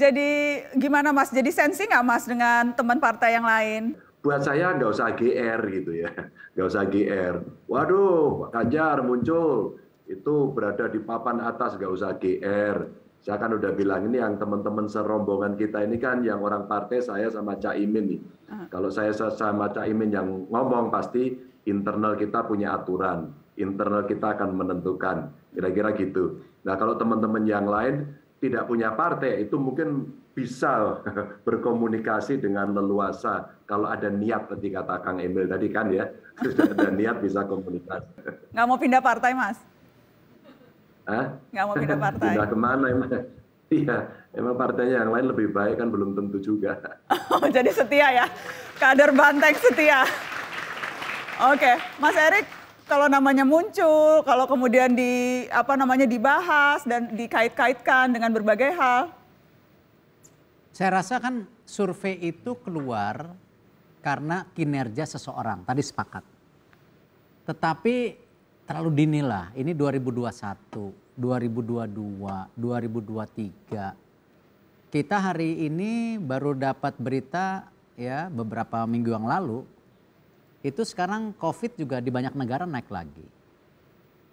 Speaker 1: gimana Mas? Jadi sensi nggak Mas dengan teman partai yang lain?
Speaker 7: Buat saya nggak usah GR gitu ya, nggak usah GR. Waduh, Pak Ganjar muncul, itu berada di papan atas, nggak usah GR. Saya kan udah bilang ini yang teman-teman serombongan kita ini kan yang orang partai, saya sama Cak Imin nih. Kalau saya sama Cak Imin yang ngomong pasti internal kita punya aturan, internal kita akan menentukan, kira-kira gitu. Nah kalau teman-teman yang lain tidak punya partai, itu mungkin bisa berkomunikasi dengan leluasa. Kalau ada niat, tadi kata Kang Emil tadi kan ya, sudah ada niat bisa komunikasi.
Speaker 1: Nggak mau pindah partai Mas?
Speaker 7: Hah?
Speaker 1: Nggak mau pindah partai?
Speaker 7: Pindah kemana emang? Iya, emang partainya yang lain lebih baik kan belum tentu juga.
Speaker 1: Oh, jadi setia ya, kader banteng setia. Oke, Mas Erik, kalau namanya muncul, kalau kemudian dibahas dan dikait-kaitkan dengan berbagai hal.
Speaker 5: Saya rasa kan survei itu keluar karena kinerja seseorang, tadi sepakat. Tetapi terlalu dini lah, ini 2021, 2022, 2023. Kita hari ini baru dapat berita ya beberapa minggu yang lalu, itu sekarang COVID juga di banyak negara naik lagi.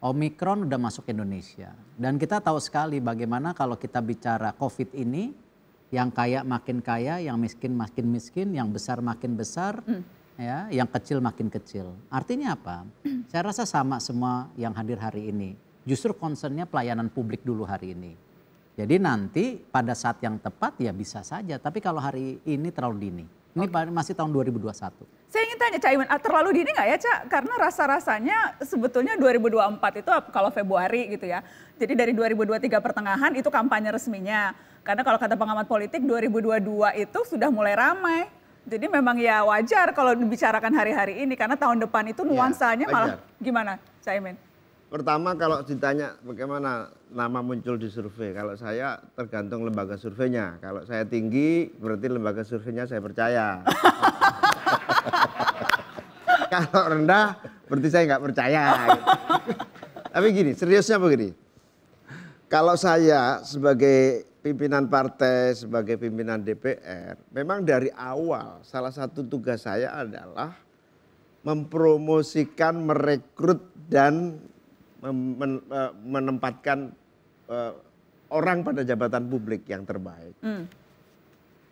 Speaker 5: Omikron udah masuk Indonesia. Dan kita tahu sekali bagaimana kalau kita bicara COVID ini, yang kaya makin kaya, yang miskin makin miskin, yang besar makin besar, ya, yang kecil makin kecil. Artinya apa? Saya rasa sama semua yang hadir hari ini. Justru concernnya pelayanan publik dulu hari ini. Jadi nanti pada saat yang tepat ya bisa saja. Tapi kalau hari ini terlalu dini. Ini masih tahun 2021.
Speaker 1: Saya ingin tanya Cak Imin, terlalu dini nggak ya Cak? Karena rasa-rasanya sebetulnya 2024 itu kalau Februari gitu ya. Jadi dari 2023 pertengahan itu kampanye resminya. Karena kalau kata pengamat politik 2022 itu sudah mulai ramai. Jadi memang ya wajar kalau dibicarakan hari-hari ini. Karena tahun depan itu nuansanya
Speaker 6: ya,
Speaker 1: malah gimana Cak Imin?
Speaker 6: Pertama kalau ditanya bagaimana nama muncul di survei, kalau saya tergantung lembaga surveinya. Kalau saya tinggi berarti lembaga surveinya saya percaya. Kalau rendah berarti saya nggak percaya. Tapi gini, seriusnya begini. Kalau saya sebagai pimpinan partai, sebagai pimpinan DPR, memang dari awal salah satu tugas saya adalah mempromosikan, merekrut dan menempatkan orang pada jabatan publik yang terbaik.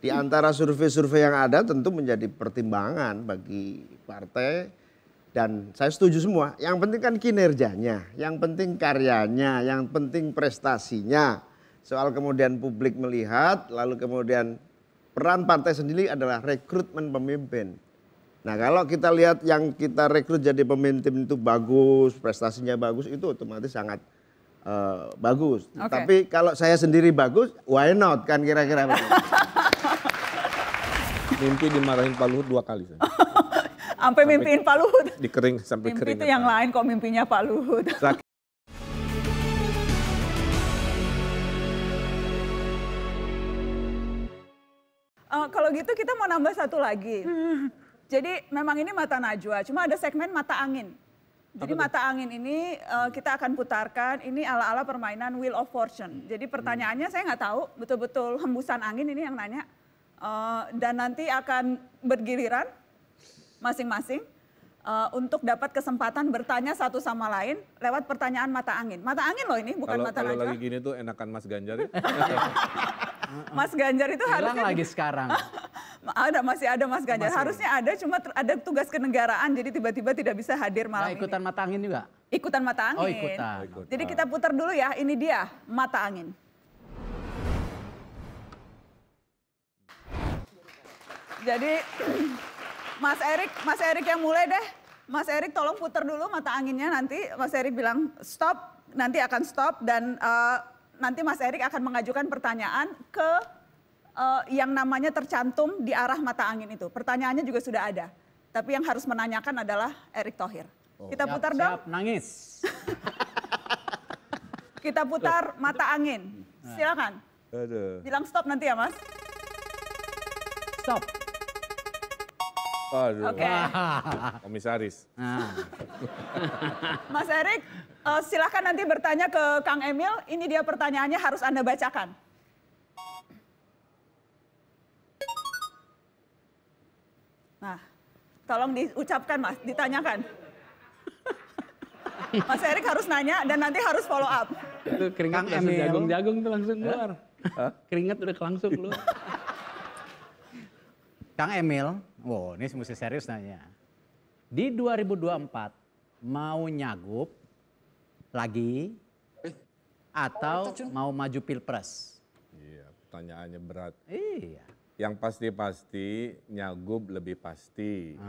Speaker 6: Di antara survei-survei yang ada tentu menjadi pertimbangan bagi partai dan saya setuju semua. Yang penting kan kinerjanya, yang penting karyanya, yang penting prestasinya. Soal kemudian publik melihat, lalu kemudian peran partai sendiri adalah rekrutmen pemimpin. Nah kalau kita lihat yang kita rekrut jadi pemimpin itu bagus, prestasinya bagus, itu otomatis sangat bagus.
Speaker 1: Okay.
Speaker 6: Tapi kalau saya sendiri bagus, why not kan kira-kira begitu.
Speaker 4: Mimpi dimarahin Pak Luhut 2 kali.
Speaker 1: Sampai mimpiin Pak Luhut.
Speaker 4: Dikering sampai
Speaker 1: Mimpi
Speaker 4: kering.
Speaker 1: itu yang lain kok mimpinya Pak Luhut. Kalau gitu kita mau nambah satu lagi. Jadi memang ini mata najwa, cuma ada segmen mata angin. Jadi mata angin ini kita akan putarkan, ini ala-ala permainan Wheel of Fortune. Jadi pertanyaannya saya nggak tahu, betul-betul hembusan angin ini yang nanya. Dan nanti akan bergiliran masing-masing untuk dapat kesempatan bertanya satu sama lain lewat pertanyaan mata angin. Mata angin loh ini, bukan mata najwa.
Speaker 4: Kalau lagi gini tuh enakan Mas Ganjar ya?
Speaker 1: Mas Ganjar itu
Speaker 5: Hilang
Speaker 1: harusnya
Speaker 5: lagi sekarang.
Speaker 1: masih ada Mas Ganjar. Harusnya ada, cuma ada tugas kenegaraan jadi tiba-tiba tidak bisa hadir malam
Speaker 5: Ikutan
Speaker 1: ini.
Speaker 5: mata angin juga?
Speaker 1: Ikutan mata angin.
Speaker 5: Oh ikutan.
Speaker 1: Jadi kita putar dulu ya, ini dia mata angin. Jadi Mas Erik yang mulai deh. Mas Erik tolong putar dulu mata anginnya, nanti Mas Erik bilang stop, nanti akan stop dan nanti Mas Erik akan mengajukan pertanyaan ke yang namanya tercantum di arah mata angin itu. Pertanyaannya juga sudah ada. Tapi yang harus menanyakan adalah Erick Thohir. Kita putar dong.
Speaker 5: Siap, nangis.
Speaker 1: Kita putar mata angin. Silakan.
Speaker 4: Aduh.
Speaker 1: Bilang stop nanti ya, Mas.
Speaker 5: Stop.
Speaker 4: Aduh.
Speaker 1: Oke.
Speaker 4: Komisaris.
Speaker 5: Nah,
Speaker 1: Mas Erik, silakan nanti bertanya ke Kang Emil. Ini dia pertanyaannya, harus Anda bacakan. Nah, tolong diucapkan Mas, ditanyakan. Mas Erik harus nanya dan nanti harus follow up.
Speaker 2: Itu keringat
Speaker 5: Kang
Speaker 2: langsung
Speaker 5: Emil.
Speaker 2: jagung-jagung tuh langsung keluar. Keringat udah langsung keluar.
Speaker 5: Kang Emil, ini mesti serius nanya. Di 2024 mau nyagup lagi atau mau maju pilpres?
Speaker 4: Iya, pertanyaannya berat.
Speaker 5: Iya.
Speaker 4: Yang pasti-pasti Nyagup lebih pasti.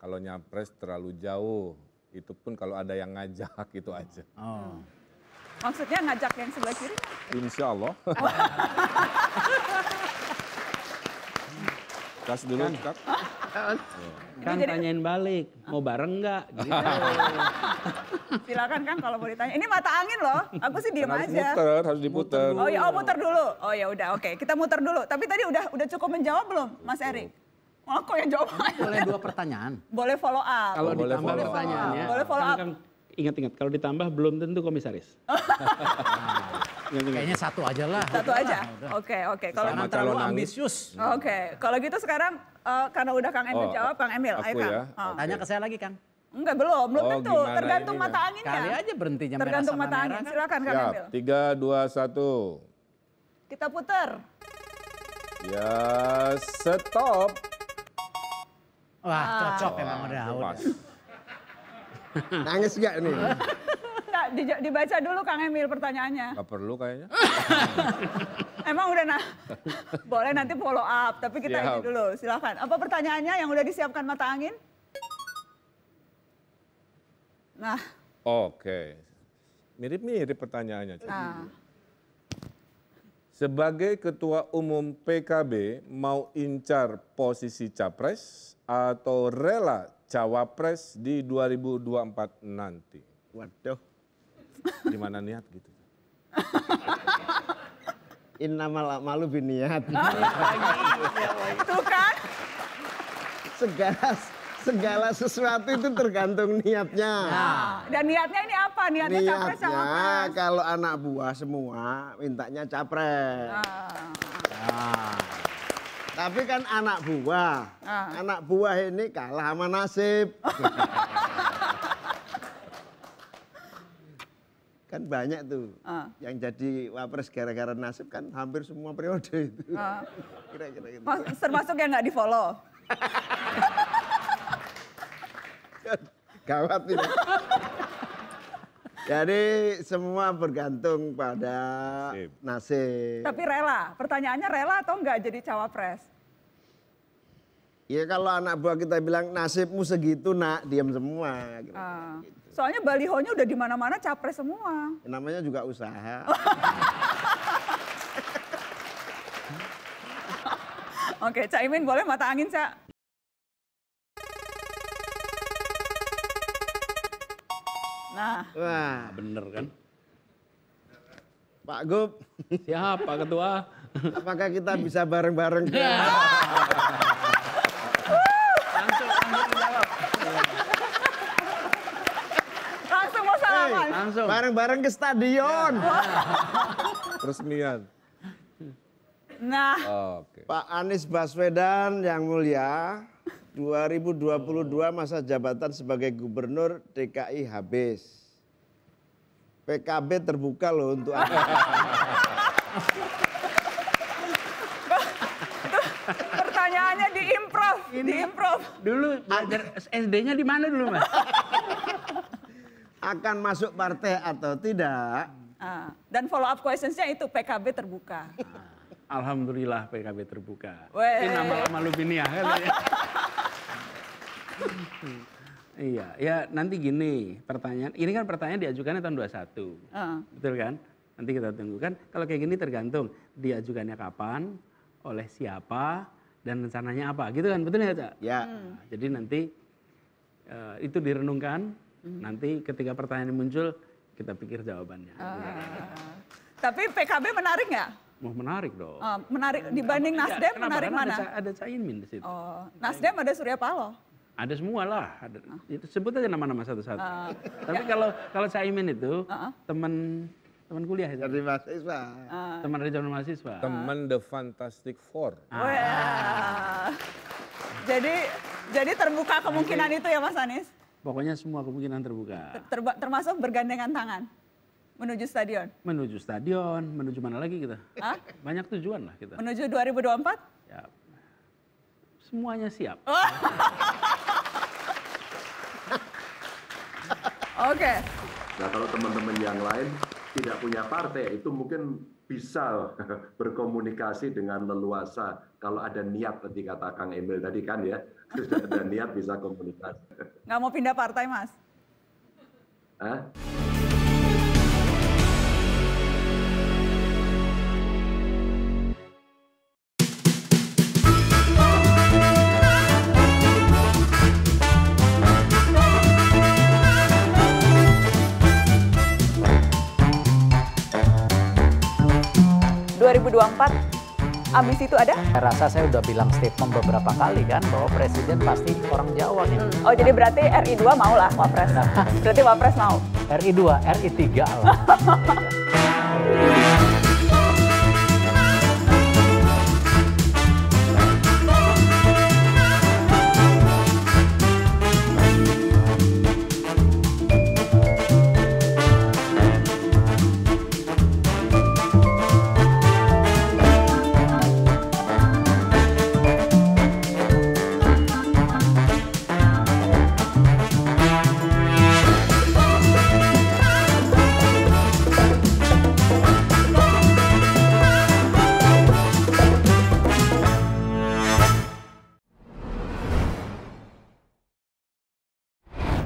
Speaker 4: Kalau nyapres terlalu jauh, itu pun kalau ada yang ngajak itu aja.
Speaker 5: Oh.
Speaker 1: Maksudnya ngajak yang sebelah kiri?
Speaker 4: Insya Allah. Kas dulu, Kak.
Speaker 2: Kan tanyain balik, mau bareng nggak? Gitu.
Speaker 1: Silakan Kang kalau mau ditanya. Ini mata angin loh, aku sih diem
Speaker 4: Harus
Speaker 1: aja.
Speaker 4: muter, harus diputer.
Speaker 1: Oh ya, muter dulu. Oh ya udah, oke. Kita muter dulu. Tapi tadi udah cukup menjawab belum, Mas Erik? Oh, kok yang jawab aja?
Speaker 5: Boleh 2 pertanyaan.
Speaker 1: Boleh follow up.
Speaker 2: Kalau
Speaker 4: boleh
Speaker 2: ditambah
Speaker 4: follow up.
Speaker 2: pertanyaannya,
Speaker 1: Boleh follow up.
Speaker 2: kan ingat-ingat kalau ditambah belum tentu komisaris.
Speaker 5: Kayaknya satu aja lah.
Speaker 1: Satu aja. Oke. Kalau
Speaker 5: Jangan
Speaker 4: Sama
Speaker 5: terlalu
Speaker 4: calon
Speaker 5: ambisius.
Speaker 1: Oke, kalau gitu sekarang karena udah Kang Emil jawab, Kang Emil, ayo
Speaker 4: aku
Speaker 1: Kang.
Speaker 4: ya?
Speaker 1: Oh.
Speaker 5: Tanya ke saya lagi, Kang.
Speaker 1: Enggak, belum
Speaker 4: Oh,
Speaker 1: tentu.
Speaker 4: gimana
Speaker 1: Tergantung
Speaker 4: ininya?
Speaker 1: mata anginnya.
Speaker 5: Kali aja berhentinya merah
Speaker 1: Tergantung
Speaker 5: sama
Speaker 1: mata
Speaker 5: merah
Speaker 1: angin.
Speaker 5: kan?
Speaker 1: Silakan Kang
Speaker 4: Siap,
Speaker 1: Emil.
Speaker 4: 3, 2, 1.
Speaker 1: Kita puter.
Speaker 4: Ya, stop.
Speaker 5: Wah, cocok emang udah.
Speaker 4: Pas.
Speaker 6: Nangis gak nih?
Speaker 1: Enggak, dibaca dulu Kang Emil pertanyaannya.
Speaker 4: Gak perlu kayaknya.
Speaker 1: Emang udah boleh nanti follow up, tapi kita
Speaker 4: Siap.
Speaker 1: ini dulu. Silakan. Apa pertanyaannya yang udah disiapkan mata angin? Nah,
Speaker 4: Oke. Mirip-mirip pertanyaannya. Cik.
Speaker 1: nah.
Speaker 4: Sebagai Ketua Umum PKB, mau incar posisi capres atau rela cawapres di 2024 nanti?
Speaker 6: Waduh,
Speaker 4: Gimana niat gitu?
Speaker 6: innamal a'malu biniat.
Speaker 1: Tuh kan?
Speaker 6: Segala sesuatu itu tergantung niatnya.
Speaker 1: Dan niatnya ini apa? Niatnya capres
Speaker 6: Niatnya
Speaker 1: cawapres.
Speaker 6: kalau anak buah semua mintanya capres. Tapi kan anak buah ini kalah sama nasib. Kan banyak tuh yang jadi wapres gara-gara nasib kan hampir semua periode itu. Kira-kira gitu.
Speaker 1: Termasuk yang nggak di follow.
Speaker 6: Gawat ini. Jadi semua bergantung pada nasib.
Speaker 1: Tapi rela. Pertanyaannya rela atau nggak jadi cawapres?
Speaker 6: Ya kalau anak buah kita bilang nasibmu segitu nak, diam semua. Gitu.
Speaker 1: Soalnya balihonya udah di mana-mana capres semua.
Speaker 6: Namanya juga usaha.
Speaker 1: Oke, Cak Imin boleh mata angin, Cak? Nah,
Speaker 6: Wah,
Speaker 2: Bener kan?
Speaker 6: Pak Gub,
Speaker 2: Siap Pak Ketua.
Speaker 6: apakah kita bisa bareng-bareng ke
Speaker 1: langsung mau salaman.
Speaker 2: Langsung.
Speaker 6: bareng-bareng ke stadion?
Speaker 4: Peresmian.
Speaker 1: Nah,
Speaker 4: Oke.
Speaker 6: Pak Anies Baswedan yang mulia, 2022 masa jabatan sebagai gubernur DKI habis. PKB terbuka loh untuk Anda.
Speaker 1: pertanyaannya diimprov.
Speaker 2: Dulu belajar SD-nya di mana dulu Mas?
Speaker 6: Akan masuk partai atau tidak?
Speaker 1: Dan follow up questionsnya itu PKB terbuka.
Speaker 2: Alhamdulillah PKB terbuka.
Speaker 1: Weh.
Speaker 2: Ini nama-nama Lubinia kan ya. Iya, ya nanti gini pertanyaan. Ini kan pertanyaan diajukannya tahun 21. Betul kan? Nanti kita tunggu kan. Kalau kayak gini tergantung diajukannya kapan, oleh siapa, dan rencananya apa. Gitu kan, betul ya Cak?
Speaker 6: Ya.
Speaker 2: Nah, jadi nanti itu direnungkan. Nanti ketika pertanyaan muncul, kita pikir jawabannya.
Speaker 1: Tapi PKB menarik nggak?
Speaker 2: Mau menarik dong.
Speaker 1: Menarik dibanding Nasdem,
Speaker 2: Kenapa?
Speaker 1: menarik
Speaker 2: Karena
Speaker 1: mana?
Speaker 2: ada Caimin di situ.
Speaker 1: Oh, Nasdem ada Surya Paloh.
Speaker 2: Ada semua lah. Itu sebut aja nama-nama satu-satu. Tapi kalau Caimin itu teman kuliah itu.
Speaker 6: Dari mahasiswa.
Speaker 2: Teman dari zaman mahasiswa.
Speaker 4: Teman The Fantastic Four.
Speaker 1: Jadi terbuka kemungkinan itu ya Mas Anies?
Speaker 2: Pokoknya semua kemungkinan terbuka.
Speaker 1: Termasuk bergandengan tangan menuju stadion?
Speaker 2: Menuju stadion, menuju mana lagi kita? Banyak tujuan lah kita.
Speaker 1: Menuju 2024?
Speaker 2: Ya, semuanya siap.
Speaker 1: Oke.
Speaker 7: Nah kalau teman-teman yang lain tidak punya partai itu mungkin bisa berkomunikasi dengan leluasa. Kalau ada niat tadi kata Kang Emil tadi kan ya, sudah ada niat bisa komunikasi.
Speaker 1: Nggak mau pindah partai Mas?
Speaker 7: Hah?
Speaker 1: 2024 ambisi itu ada?
Speaker 5: Saya rasa saya udah bilang statement beberapa kali kan bahwa presiden pasti orang Jawa nih.
Speaker 1: Oh jadi berarti RI 2 mau lah Wapres. Berarti Wapres mau.
Speaker 5: RI 2, RI 3 lah.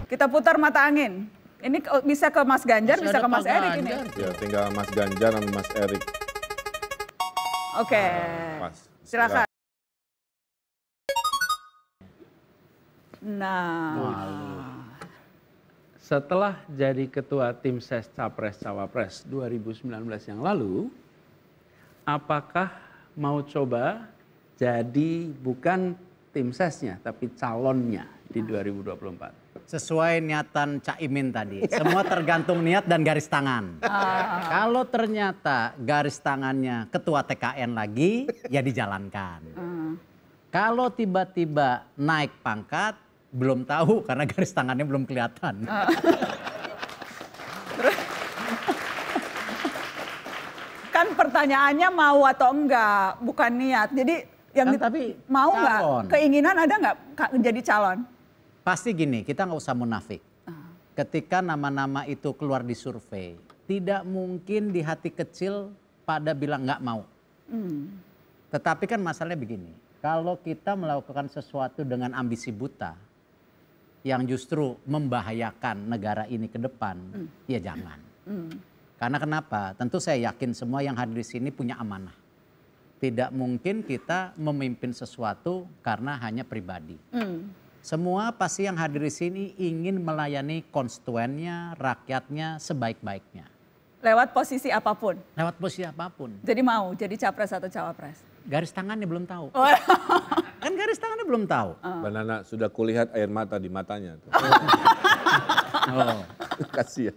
Speaker 1: Kita putar mata angin. Ini bisa ke Mas Ganjar, bisa ke Mas Erik ini.
Speaker 4: Ya, tinggal Mas Ganjar sama Mas Erik.
Speaker 1: Oke.
Speaker 4: Pas.
Speaker 1: Silakan. Nah.
Speaker 2: Setelah jadi ketua tim ses Capres-Cawapres 2019 yang lalu, apakah mau coba jadi bukan tim sesnya tapi calonnya di 2024?
Speaker 5: Sesuai niatan Caimin tadi, semua tergantung niat dan garis tangan. Kalau ternyata garis tangannya ketua TKN lagi, ya dijalankan. Kalau tiba-tiba naik pangkat, belum tahu karena garis tangannya belum kelihatan.
Speaker 1: Kan pertanyaannya mau atau enggak, bukan niat. Jadi yang
Speaker 5: Kan tapi
Speaker 1: mau
Speaker 5: calon.
Speaker 1: nggak? Keinginan ada nggak jadi calon?
Speaker 5: Pasti gini, kita nggak usah munafik. Ketika nama-nama itu keluar di survei, tidak mungkin di hati kecil pada bilang nggak mau. Tetapi kan masalahnya begini, kalau kita melakukan sesuatu dengan ambisi buta, yang justru membahayakan negara ini ke depan, ya jangan. Karena kenapa? Tentu saya yakin semua yang hadir di sini punya amanah. Tidak mungkin kita memimpin sesuatu karena hanya pribadi. Semua pasti yang hadir di sini ingin melayani konstituennya, rakyatnya sebaik-baiknya.
Speaker 1: Lewat posisi apapun.
Speaker 5: Lewat posisi apapun.
Speaker 1: Jadi mau jadi capres atau cawapres?
Speaker 5: Garis tangannya belum tahu. Kan garis tangannya belum tahu.
Speaker 4: Mbak Nana sudah kulihat air mata di matanya. Tuh.
Speaker 5: Oh.
Speaker 4: Kasihan.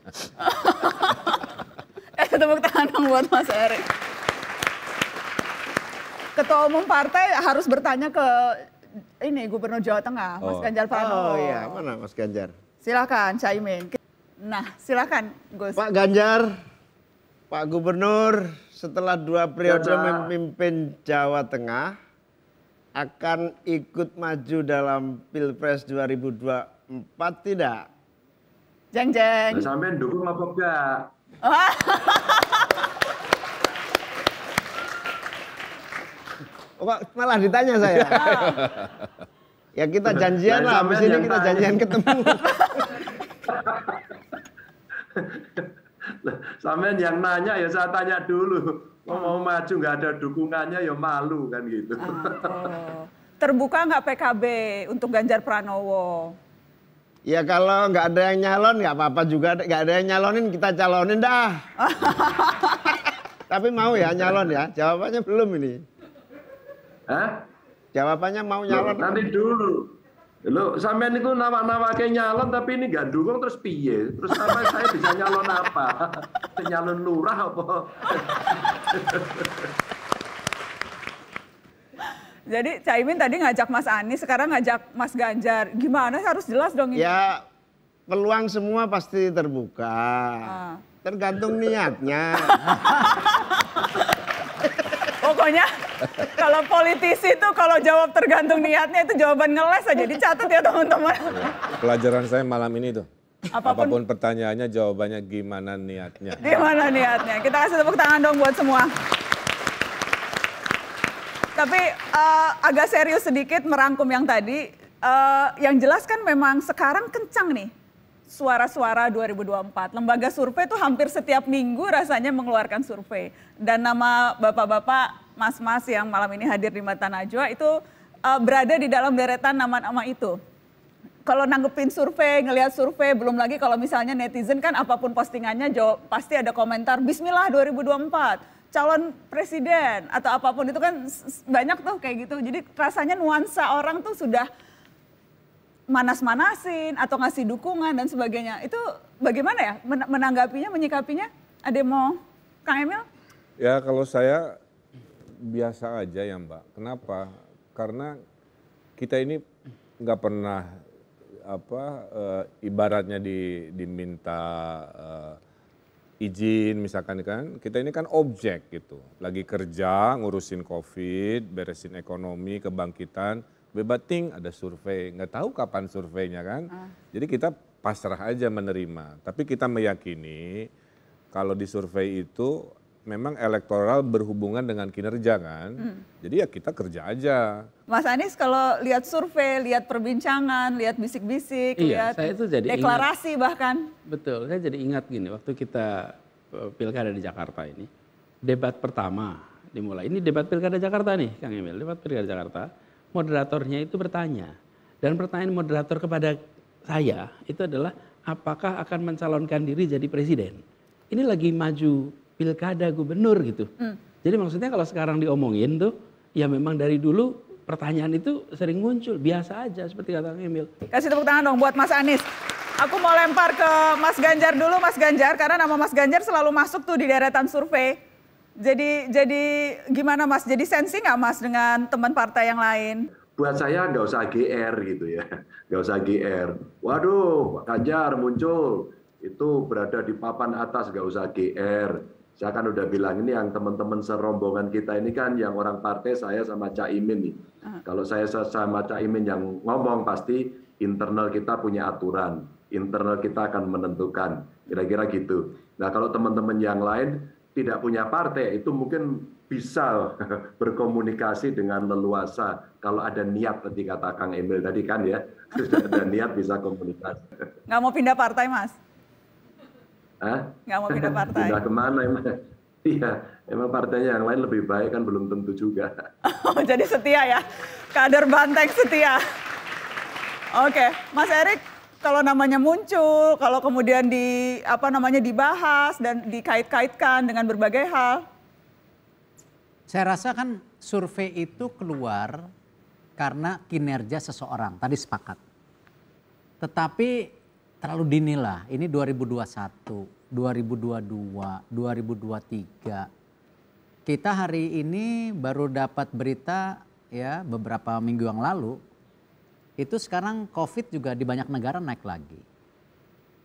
Speaker 1: Tepuk tangan dong buat Mas Erik. Ketua umum partai harus bertanya ke ini Gubernur Jawa Tengah, Mas Ganjar Pranowo.
Speaker 6: Oh iya, mana Mas Ganjar?
Speaker 1: Silakan Caimin. Nah, silakan Gus.
Speaker 6: Pak Ganjar, Pak Gubernur, setelah 2 periode memimpin Jawa Tengah, akan ikut maju dalam Pilpres 2024 tidak?
Speaker 1: Jeng jeng.
Speaker 7: Nah, sampai dukung apa enggak?
Speaker 6: Kok malah ditanya saya? Ya kita janjian lah, habis ini kita janjian ketemu.
Speaker 7: Sampean yang nanya ya saya tanya dulu. Mau maju nggak ada dukungannya ya malu kan gitu.
Speaker 1: Terbuka nggak PKB untuk Ganjar Pranowo?
Speaker 6: Ya kalau nggak ada yang nyalon nggak apa-apa juga, nggak ada yang nyalonin kita calonin dah. Tapi mau ya nyalon ya? Jawabannya belum ini.
Speaker 7: Hah?
Speaker 6: Jawabannya mau nyalon.
Speaker 7: Nanti dulu. Lo sampean itu nawak-nawake nyalon tapi ini gak dukung terus piye? Terus saya bisa nyalon apa? Nyalon lurah apa?
Speaker 1: Jadi Caimin tadi ngajak Mas Anies, sekarang ngajak Mas Ganjar. Gimana harus jelas dong ini?
Speaker 6: Ya peluang semua pasti terbuka. Tergantung niatnya.
Speaker 1: Pokoknya kalau politisi itu kalau jawab tergantung niatnya itu jawaban ngeles aja. Dicatat ya teman-teman.
Speaker 4: Pelajaran saya malam ini tuh.
Speaker 1: Apapun
Speaker 4: pertanyaannya jawabannya gimana niatnya.
Speaker 1: Gimana niatnya? Kita kasih tepuk tangan dong buat semua. Tapi agak serius sedikit merangkum yang tadi. Yang jelas kan memang sekarang kencang nih suara-suara 2024. Lembaga survei itu hampir setiap minggu rasanya mengeluarkan survei. Dan nama bapak-bapak, mas-mas yang malam ini hadir di Mata Najwa itu berada di dalam deretan nama-nama itu. Kalau nanggepin survei, ngelihat survei, belum lagi kalau misalnya netizen kan apapun postingannya pasti ada komentar, Bismillah 2024, calon presiden atau apapun itu kan banyak tuh kayak gitu. Jadi rasanya nuansa orang tuh sudah manas-manasin atau ngasih dukungan dan sebagainya. Itu bagaimana ya menanggapinya, menyikapinya? Ada yang mau Kang Emil?
Speaker 4: Ya kalau saya biasa aja ya Mbak. Kenapa? Karena kita ini nggak pernah ibaratnya diminta izin misalkan kan. Kita ini kan objek gitu. Lagi kerja, ngurusin COVID, beresin ekonomi, kebangkitan. Bebating ada survei, nggak tahu kapan surveinya kan. Jadi kita pasrah aja menerima. Tapi kita meyakini kalau di survei itu memang elektoral berhubungan dengan kinerja kan. Jadi ya kita kerja aja. Mas
Speaker 1: Anies kalau lihat survei, lihat perbincangan, lihat bisik-bisik, lihat
Speaker 2: saya itu jadi
Speaker 1: deklarasi bahkan.
Speaker 2: Betul, saya jadi ingat gini, waktu kita pilkada di Jakarta ini, debat pertama dimulai. Ini debat pilkada Jakarta nih Kang Emil, debat pilkada Jakarta. Moderatornya itu bertanya, dan pertanyaan moderator kepada saya itu adalah apakah akan mencalonkan diri jadi presiden. Ini lagi maju pilkada gubernur gitu. Jadi maksudnya kalau sekarang diomongin tuh, ya memang dari dulu pertanyaan itu sering muncul, biasa aja seperti kata Kang Emil.
Speaker 1: Kasih tepuk tangan dong buat Mas Anies. Aku mau lempar ke Mas Ganjar dulu, Mas Ganjar, karena nama Mas Ganjar selalu masuk tuh di deretan survei. Jadi gimana Mas? Jadi sensi nggak Mas dengan teman partai yang lain?
Speaker 7: Buat saya nggak usah GR gitu ya, nggak usah GR. Waduh, Pak Ganjar muncul, itu berada di papan atas, nggak usah GR. Saya kan udah bilang ini yang teman-teman serombongan kita ini kan yang orang partai saya sama Cak Imin nih. Kalau saya sama Cak Imin yang ngomong pasti internal kita punya aturan, internal kita akan menentukan, kira-kira gitu. Nah kalau teman-teman yang lain tidak punya partai itu mungkin bisa berkomunikasi dengan leluasa kalau ada niat tadi kata Kang Emil tadi kan ya, sudah ada niat bisa komunikasi.
Speaker 1: Nggak mau pindah partai Mas?
Speaker 7: Hah?
Speaker 1: Nggak mau pindah partai?
Speaker 7: Pindah kemana emang? Iya, emang partainya yang lain lebih baik kan belum tentu juga.
Speaker 1: Oh, jadi setia ya, kader banteng setia. Oke, Mas Erik. Kalau namanya muncul, kalau kemudian dibahas dan dikait-kaitkan dengan berbagai hal.
Speaker 5: Saya rasa kan survei itu keluar karena kinerja seseorang, tadi sepakat. Tetapi terlalu dini lah, ini 2021, 2022, 2023. Kita hari ini baru dapat berita ya beberapa minggu yang lalu, itu sekarang COVID juga di banyak negara naik lagi.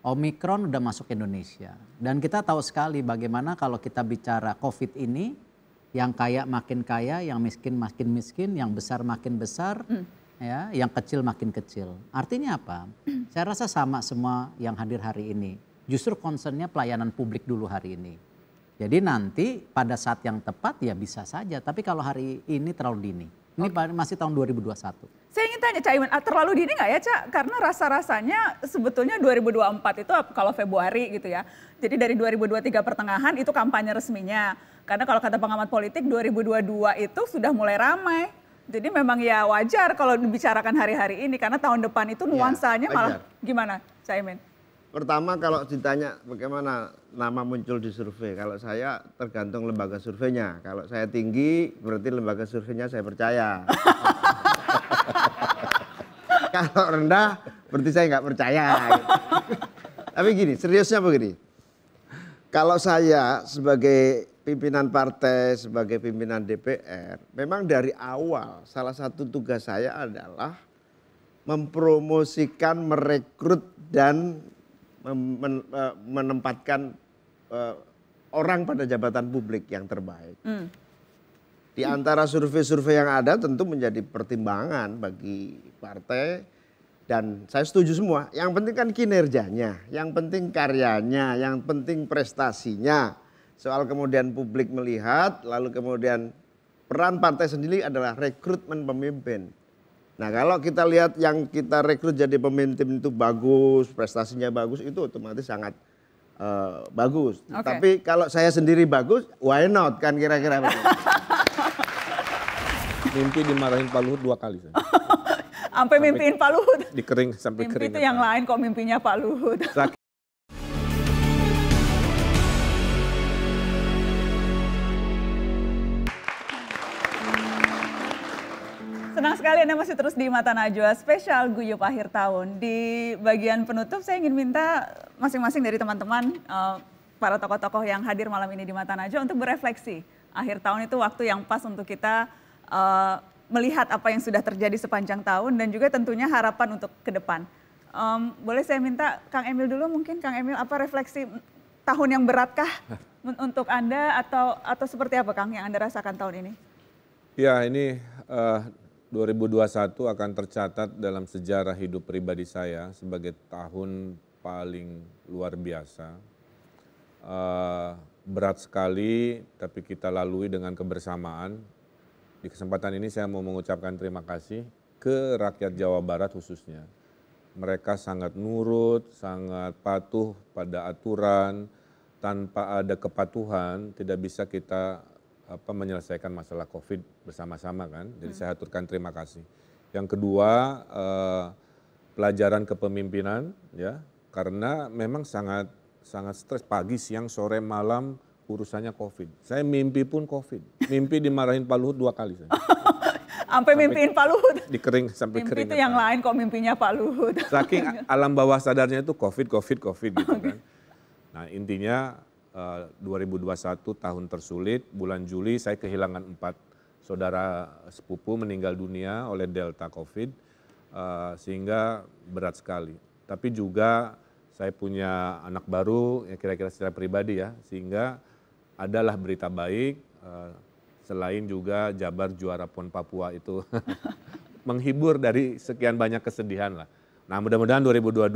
Speaker 5: Omikron udah masuk Indonesia. Dan kita tahu sekali bagaimana kalau kita bicara COVID ini, yang kaya makin kaya, yang miskin makin miskin, yang besar makin besar, ya, yang kecil makin kecil. Artinya apa? Saya rasa sama semua yang hadir hari ini. Justru concernnya pelayanan publik dulu hari ini. Jadi nanti pada saat yang tepat ya bisa saja. Tapi kalau hari ini terlalu dini. Ini masih tahun 2021.
Speaker 1: Saya ingin tanya Cak Imin, terlalu dini nggak ya Cak? Karena rasa-rasanya sebetulnya 2024 itu kalau Februari gitu ya. Jadi dari 2023 pertengahan itu kampanye resminya. Karena kalau kata pengamat politik 2022 itu sudah mulai ramai. Jadi memang ya wajar kalau dibicarakan hari-hari ini. Karena tahun depan itu nuansanya malah gimana Cak Imin?
Speaker 6: Pertama kalau ditanya bagaimana nama muncul di survei. Kalau saya tergantung lembaga surveinya. Kalau saya tinggi berarti lembaga surveinya saya percaya. Kalau rendah berarti saya nggak percaya. Gitu. Tapi gini, seriusnya begini. Kalau saya sebagai pimpinan partai, sebagai pimpinan DPR, memang dari awal salah satu tugas saya adalah mempromosikan, merekrut dan menempatkan orang pada jabatan publik yang terbaik. Di antara survei-survei yang ada tentu menjadi pertimbangan bagi partai dan saya setuju semua. Yang penting kan kinerjanya, yang penting karyanya, yang penting prestasinya. Soal kemudian publik melihat, lalu kemudian peran partai sendiri adalah rekrutmen pemimpin. Nah kalau kita lihat yang kita rekrut jadi pemimpin itu bagus, prestasinya bagus, itu otomatis sangat bagus. Tapi kalau saya sendiri bagus, why not kan kira-kira begitu.
Speaker 4: Mimpi dimarahin Pak Luhut 2 kali.
Speaker 1: Sampai mimpiin Pak Luhut.
Speaker 4: Dikering sampai kering.
Speaker 1: Mimpi itu yang lain kok mimpinya Pak Luhut. Senang sekali Anda masih terus di Mata Najwa spesial Guyup akhir tahun. Di bagian penutup saya ingin minta masing-masing dari teman-teman para tokoh-tokoh yang hadir malam ini di Mata Najwa untuk berefleksi. Akhir tahun itu waktu yang pas untuk kita melihat apa yang sudah terjadi sepanjang tahun dan juga tentunya harapan untuk ke depan. Boleh saya minta Kang Emil dulu mungkin, Kang Emil apa refleksi tahun yang beratkah untuk Anda atau seperti apa Kang yang Anda rasakan tahun ini?
Speaker 4: Ya ini 2021 akan tercatat dalam sejarah hidup pribadi saya sebagai tahun paling luar biasa. Berat sekali tapi kita lalui dengan kebersamaan. Di kesempatan ini saya mau mengucapkan terima kasih ke rakyat Jawa Barat khususnya. Mereka sangat nurut, sangat patuh pada aturan, tanpa ada kepatuhan tidak bisa kita menyelesaikan masalah COVID bersama-sama kan. Jadi saya aturkan terima kasih. Yang kedua, pelajaran kepemimpinan ya, karena memang sangat stres pagi, siang, sore, malam urusannya COVID. Saya mimpi pun COVID. Mimpi dimarahin Pak Luhut 2 kali.
Speaker 1: Sampai mimpiin Pak Luhut.
Speaker 4: Dikering sampai
Speaker 1: mimpi
Speaker 4: kering.
Speaker 1: Mimpi itu yang lain kok mimpinya Pak Luhut.
Speaker 4: Saking alam bawah sadarnya itu COVID gitu kan. Nah intinya 2021 tahun tersulit, bulan Juli saya kehilangan 4 saudara sepupu meninggal dunia oleh Delta COVID, sehingga berat sekali. Tapi juga saya punya anak baru, ya kira-kira secara pribadi ya, sehingga adalah berita baik, selain juga Jabar juara PON Papua itu menghibur dari sekian banyak kesedihan lah. Nah mudah-mudahan 2022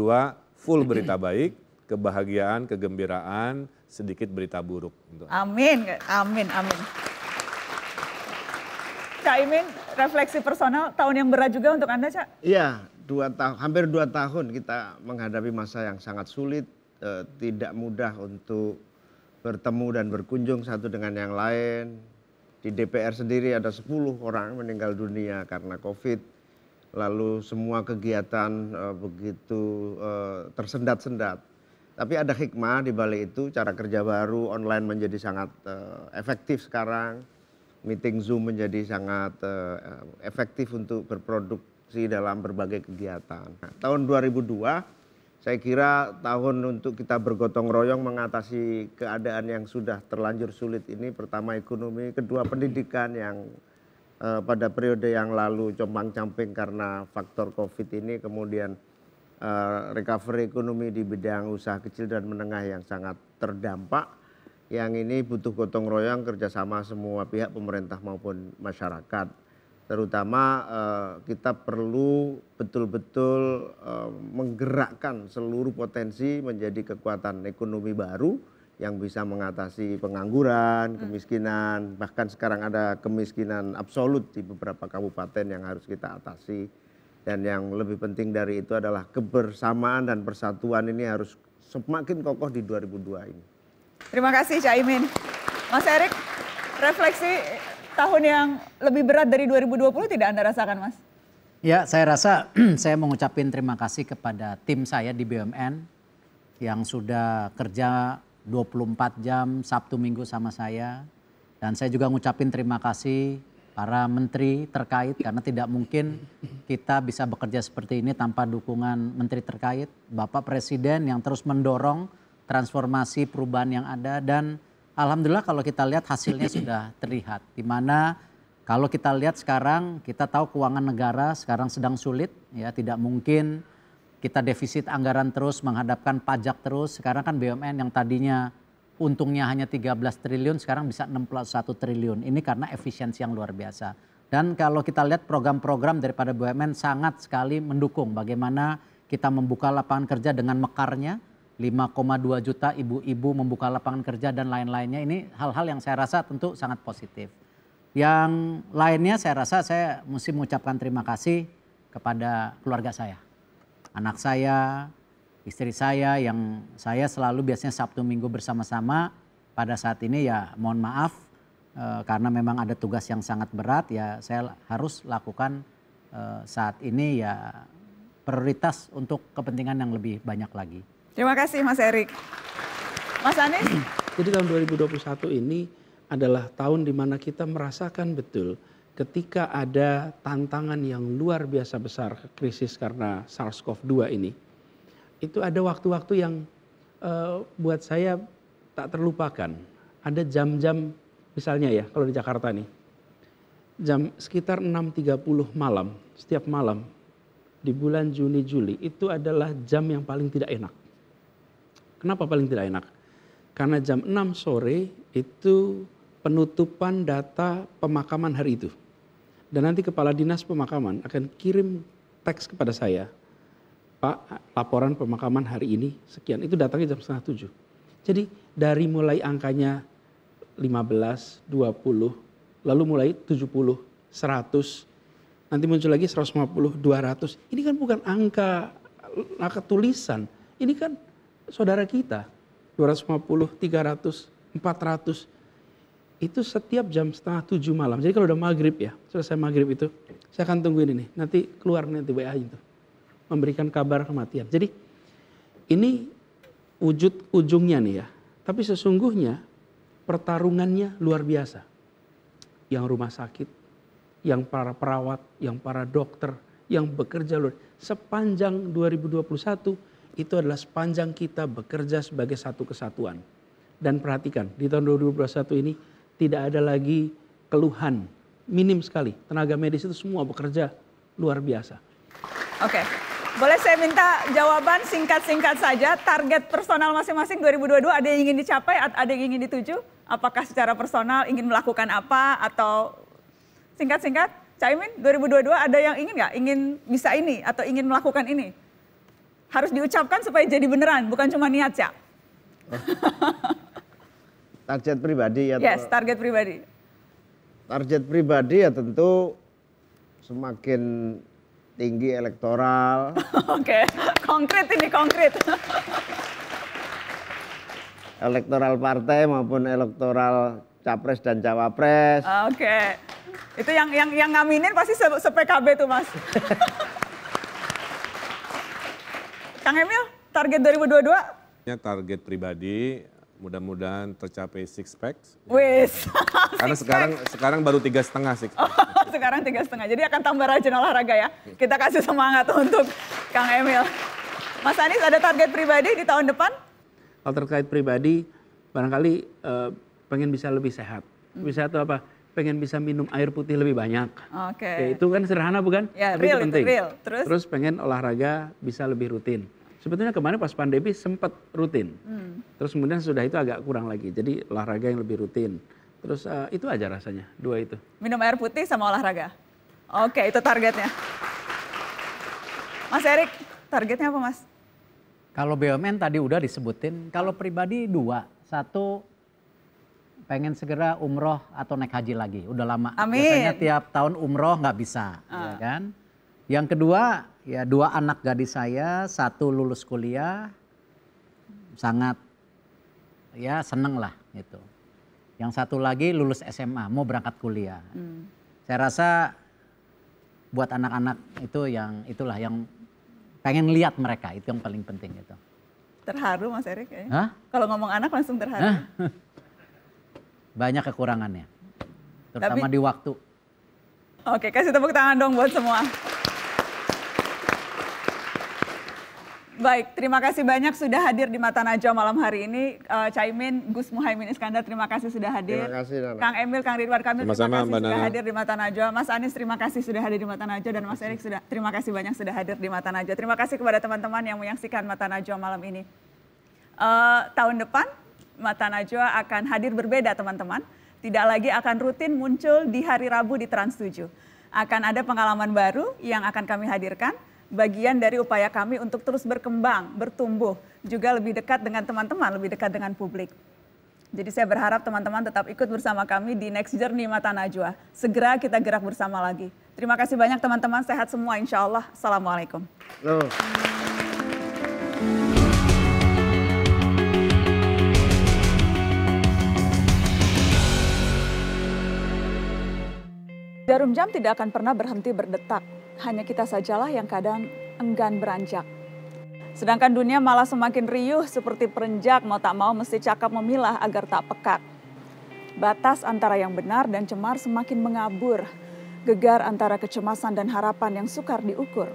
Speaker 4: full berita baik, kebahagiaan, kegembiraan, sedikit berita buruk.
Speaker 1: Amin, amin, amin. Cak Imin, refleksi personal tahun yang berat juga untuk Anda, Cak?
Speaker 6: Iya, hampir 2 tahun kita menghadapi masa yang sangat sulit, tidak mudah untuk bertemu dan berkunjung satu dengan yang lain. Di DPR sendiri ada 10 orang meninggal dunia karena COVID. Lalu semua kegiatan begitu tersendat-sendat. Tapi ada hikmah di balik itu, cara kerja baru, online menjadi sangat efektif sekarang. Meeting Zoom menjadi sangat efektif untuk berproduksi dalam berbagai kegiatan. Nah, tahun 2002 saya kira tahun untuk kita bergotong royong mengatasi keadaan yang sudah terlanjur sulit ini. Pertama ekonomi, kedua pendidikan yang pada periode yang lalu compang-camping karena faktor COVID ini. Kemudian recovery ekonomi di bidang usaha kecil dan menengah yang sangat terdampak. Yang ini butuh gotong royong kerjasama semua pihak, pemerintah maupun masyarakat. Terutama kita perlu betul-betul menggerakkan seluruh potensi menjadi kekuatan ekonomi baru yang bisa mengatasi pengangguran, kemiskinan, bahkan sekarang ada kemiskinan absolut di beberapa kabupaten yang harus kita atasi. Dan yang lebih penting dari itu adalah kebersamaan dan persatuan ini harus semakin kokoh di 2002 ini.
Speaker 1: Terima kasih Caimin. Mas Erik, refleksi tahun yang lebih berat dari 2020 tidak Anda rasakan, Mas?
Speaker 5: Ya, saya rasa saya mengucapkan terima kasih kepada tim saya di BUMN yang sudah kerja 24 jam Sabtu Minggu sama saya. Dan saya juga ngucapin terima kasih para menteri terkait karena tidak mungkin kita bisa bekerja seperti ini tanpa dukungan menteri terkait. Bapak Presiden yang terus mendorong transformasi perubahan yang ada dan alhamdulillah kalau kita lihat hasilnya sudah terlihat. Di mana kalau kita lihat sekarang kita tahu keuangan negara sekarang sedang sulit ya, tidak mungkin kita defisit anggaran terus menghadapkan pajak terus. Sekarang kan BUMN yang tadinya untungnya hanya 13 triliun sekarang bisa 61 triliun. Ini karena efisiensi yang luar biasa. Dan kalau kita lihat program-program daripada BUMN sangat sekali mendukung bagaimana kita membuka lapangan kerja dengan mekarnya. 5,2 juta ibu-ibu membuka lapangan kerja dan lain-lainnya. Ini hal-hal yang saya rasa tentu sangat positif. Yang lainnya saya rasa saya mesti mengucapkan terima kasih kepada keluarga saya. Anak saya, istri saya yang saya selalu biasanya Sabtu Minggu bersama-sama. Pada saat ini ya mohon maaf karena memang ada tugas yang sangat berat ya saya harus lakukan saat ini ya prioritas untuk kepentingan yang lebih banyak lagi.
Speaker 1: Terima kasih Mas Erik. Mas Anies?
Speaker 2: Jadi tahun 2021 ini adalah tahun di mana kita merasakan betul ketika ada tantangan yang luar biasa besar krisis karena SARS-CoV-2 ini. Itu ada waktu-waktu yang buat saya tak terlupakan. Ada jam-jam misalnya ya kalau di Jakarta nih. Jam sekitar 6.30 malam, setiap malam di bulan Juni Juli itu adalah jam yang paling tidak enak. Kenapa paling tidak enak? Karena jam 6 sore itu penutupan data pemakaman hari itu. Dan nanti kepala dinas pemakaman akan kirim teks kepada saya. Pak, laporan pemakaman hari ini sekian. Itu datangnya jam 6:30. Jadi dari mulai angkanya 15, 20, lalu mulai 70, 100, nanti muncul lagi 150, 200. Ini kan bukan angka tulisan. Ini kan saudara kita. 250, 300, 400. Itu setiap jam 6:30 malam. Jadi kalau udah maghrib ya, selesai maghrib itu, saya akan tungguin ini. Nanti keluar nanti WA itu. Memberikan kabar kematian. Jadi ini ujungnya nih ya. Tapi sesungguhnya pertarungannya luar biasa. Yang rumah sakit, yang para perawat, yang para dokter, yang bekerja luar. Sepanjang 2021 itu adalah sepanjang kita bekerja sebagai satu kesatuan. Dan perhatikan di tahun 2021 ini tidak ada lagi keluhan. Minim sekali. Tenaga medis itu semua bekerja luar biasa.
Speaker 1: Oke. Boleh saya minta jawaban singkat-singkat saja, target personal masing-masing 2022 ada yang ingin dicapai, ada yang ingin dituju? Apakah secara personal ingin melakukan apa atau singkat-singkat? Caimin 2022 ada yang ingin nggak? Ingin bisa ini atau ingin melakukan ini? Harus diucapkan supaya jadi beneran, bukan cuma niat ya?
Speaker 6: Target pribadi ya?
Speaker 1: Yes, target pribadi.
Speaker 6: Target pribadi ya tentu semakin tinggi elektoral.
Speaker 1: Oke, konkret ini konkret.
Speaker 6: Elektoral partai maupun elektoral capres dan cawapres.
Speaker 1: Oke, itu yang ngaminin pasti se-PKB tuh Mas. Kang Emil, target 2022?
Speaker 4: Ya, target pribadi mudah-mudahan tercapai 6 pack.
Speaker 1: Wis.
Speaker 4: Karena sekarang baru 3,5 six pack.
Speaker 1: Oh, sekarang 3,5. Jadi akan tambah rajin olahraga ya. Kita kasih semangat untuk Kang Emil. Mas Anies ada target pribadi di tahun depan?
Speaker 2: Kalau terkait pribadi, barangkali pengen bisa lebih sehat. Lebih sehat itu apa? Pengen bisa minum air putih lebih banyak.
Speaker 1: Oke.
Speaker 2: Oke, itu kan sederhana bukan?
Speaker 1: Ya,
Speaker 2: tapi
Speaker 1: real
Speaker 2: itu penting.
Speaker 1: itu real. Terus
Speaker 2: pengen olahraga bisa lebih rutin. Sebetulnya kemarin pas pandemi sempat rutin. Terus kemudian sudah itu agak kurang lagi. Jadi olahraga yang lebih rutin. Terus itu aja rasanya, dua itu.
Speaker 1: Minum air putih sama olahraga. Oke, itu targetnya. Mas Erik, targetnya apa Mas?
Speaker 5: Kalau BUMN tadi udah disebutin, kalau pribadi 2. Satu, pengen segera umroh atau naik haji lagi. Udah lama.
Speaker 1: Amin.
Speaker 5: Biasanya tiap tahun umroh nggak bisa, ya kan? Yang kedua, ya 2 anak gadis saya, 1 lulus kuliah, sangat ya seneng lah gitu. Yang 1 lagi lulus SMA, mau berangkat kuliah. Saya rasa buat anak-anak itu yang itulah yang pengen lihat mereka, itu yang paling penting itu.
Speaker 1: Terharu Mas Erik ya?
Speaker 5: Hah?
Speaker 1: Kalau ngomong anak langsung terharu.
Speaker 5: Banyak kekurangannya, terutama di waktu.
Speaker 1: Oke, kasih tepuk tangan dong buat semua. Baik, terima kasih banyak sudah hadir di Mata Najwa malam hari ini. Caimin, Gus Muhaimin Iskandar, terima kasih sudah hadir.
Speaker 6: Terima kasih, Nana.
Speaker 1: Kang Emil, Kang Ridwan Kamil,
Speaker 4: Sama-sama,
Speaker 1: terima kasih
Speaker 4: Mbak
Speaker 1: sudah
Speaker 4: Nana.
Speaker 1: hadir di Mata Najwa. Mas Anies, terima kasih sudah hadir di Mata Najwa. Dan Mas Erik, terima kasih banyak sudah hadir di Mata Najwa. Terima kasih kepada teman-teman yang menyaksikan Mata Najwa malam ini. Tahun depan, Mata Najwa akan hadir berbeda teman-teman. Tidak lagi akan rutin muncul di hari Rabu di Trans 7. Akan ada pengalaman baru yang akan kami hadirkan. Bagian dari upaya kami untuk terus berkembang, bertumbuh, juga lebih dekat dengan teman-teman, lebih dekat dengan publik. Jadi saya berharap teman-teman tetap ikut bersama kami di Next Journey Mata Najwa. Segera kita gerak bersama lagi. Terima kasih banyak teman-teman, sehat semua insya Allah. Assalamualaikum.
Speaker 6: Loh.
Speaker 1: Jarum jam tidak akan pernah berhenti berdetak. Hanya kita sajalah yang kadang enggan beranjak. Sedangkan dunia malah semakin riuh seperti perenjak, mau tak mau mesti cakap memilah agar tak pekat. Batas antara yang benar dan cemar semakin mengabur. Gegar antara kecemasan dan harapan yang sukar diukur.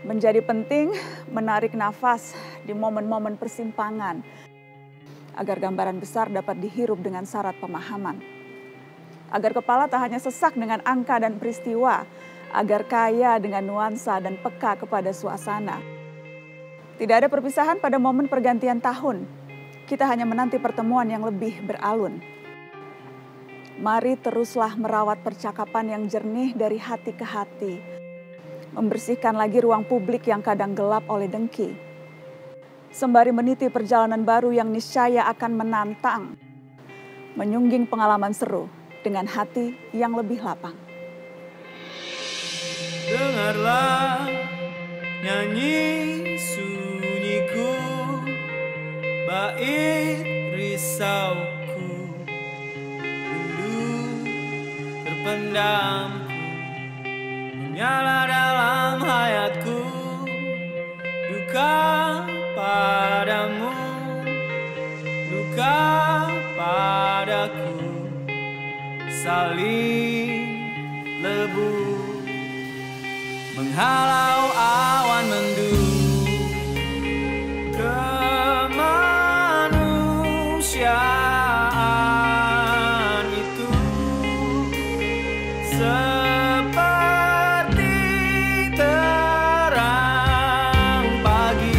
Speaker 1: Menjadi penting menarik nafas di momen-momen persimpangan. Agar gambaran besar dapat dihirup dengan syarat pemahaman. Agar kepala tak hanya sesak dengan angka dan peristiwa, agar kaya dengan nuansa dan peka kepada suasana. Tidak ada perpisahan pada momen pergantian tahun. Kita hanya menanti pertemuan yang lebih beralun. Mari teruslah merawat percakapan yang jernih dari hati ke hati. Membersihkan lagi ruang publik yang kadang gelap oleh dengki. Sembari meniti perjalanan baru yang niscaya akan menantang. Menyungging pengalaman seru dengan hati yang lebih lapang.
Speaker 8: Dengarlah nyanyi sunyiku, bait risauku, rindu terpendamku, menyala dalam hayatku, duka padamu, duka padaku, saling lebu. Menghalau awan mendung, kemanusiaan itu seperti terang pagi,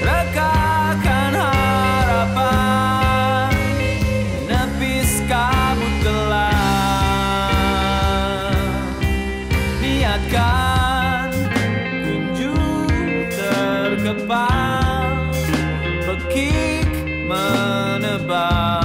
Speaker 8: rekahkan harapan, menepis kabut gelap. Niatkan kunjung terkepal, pekik menebal.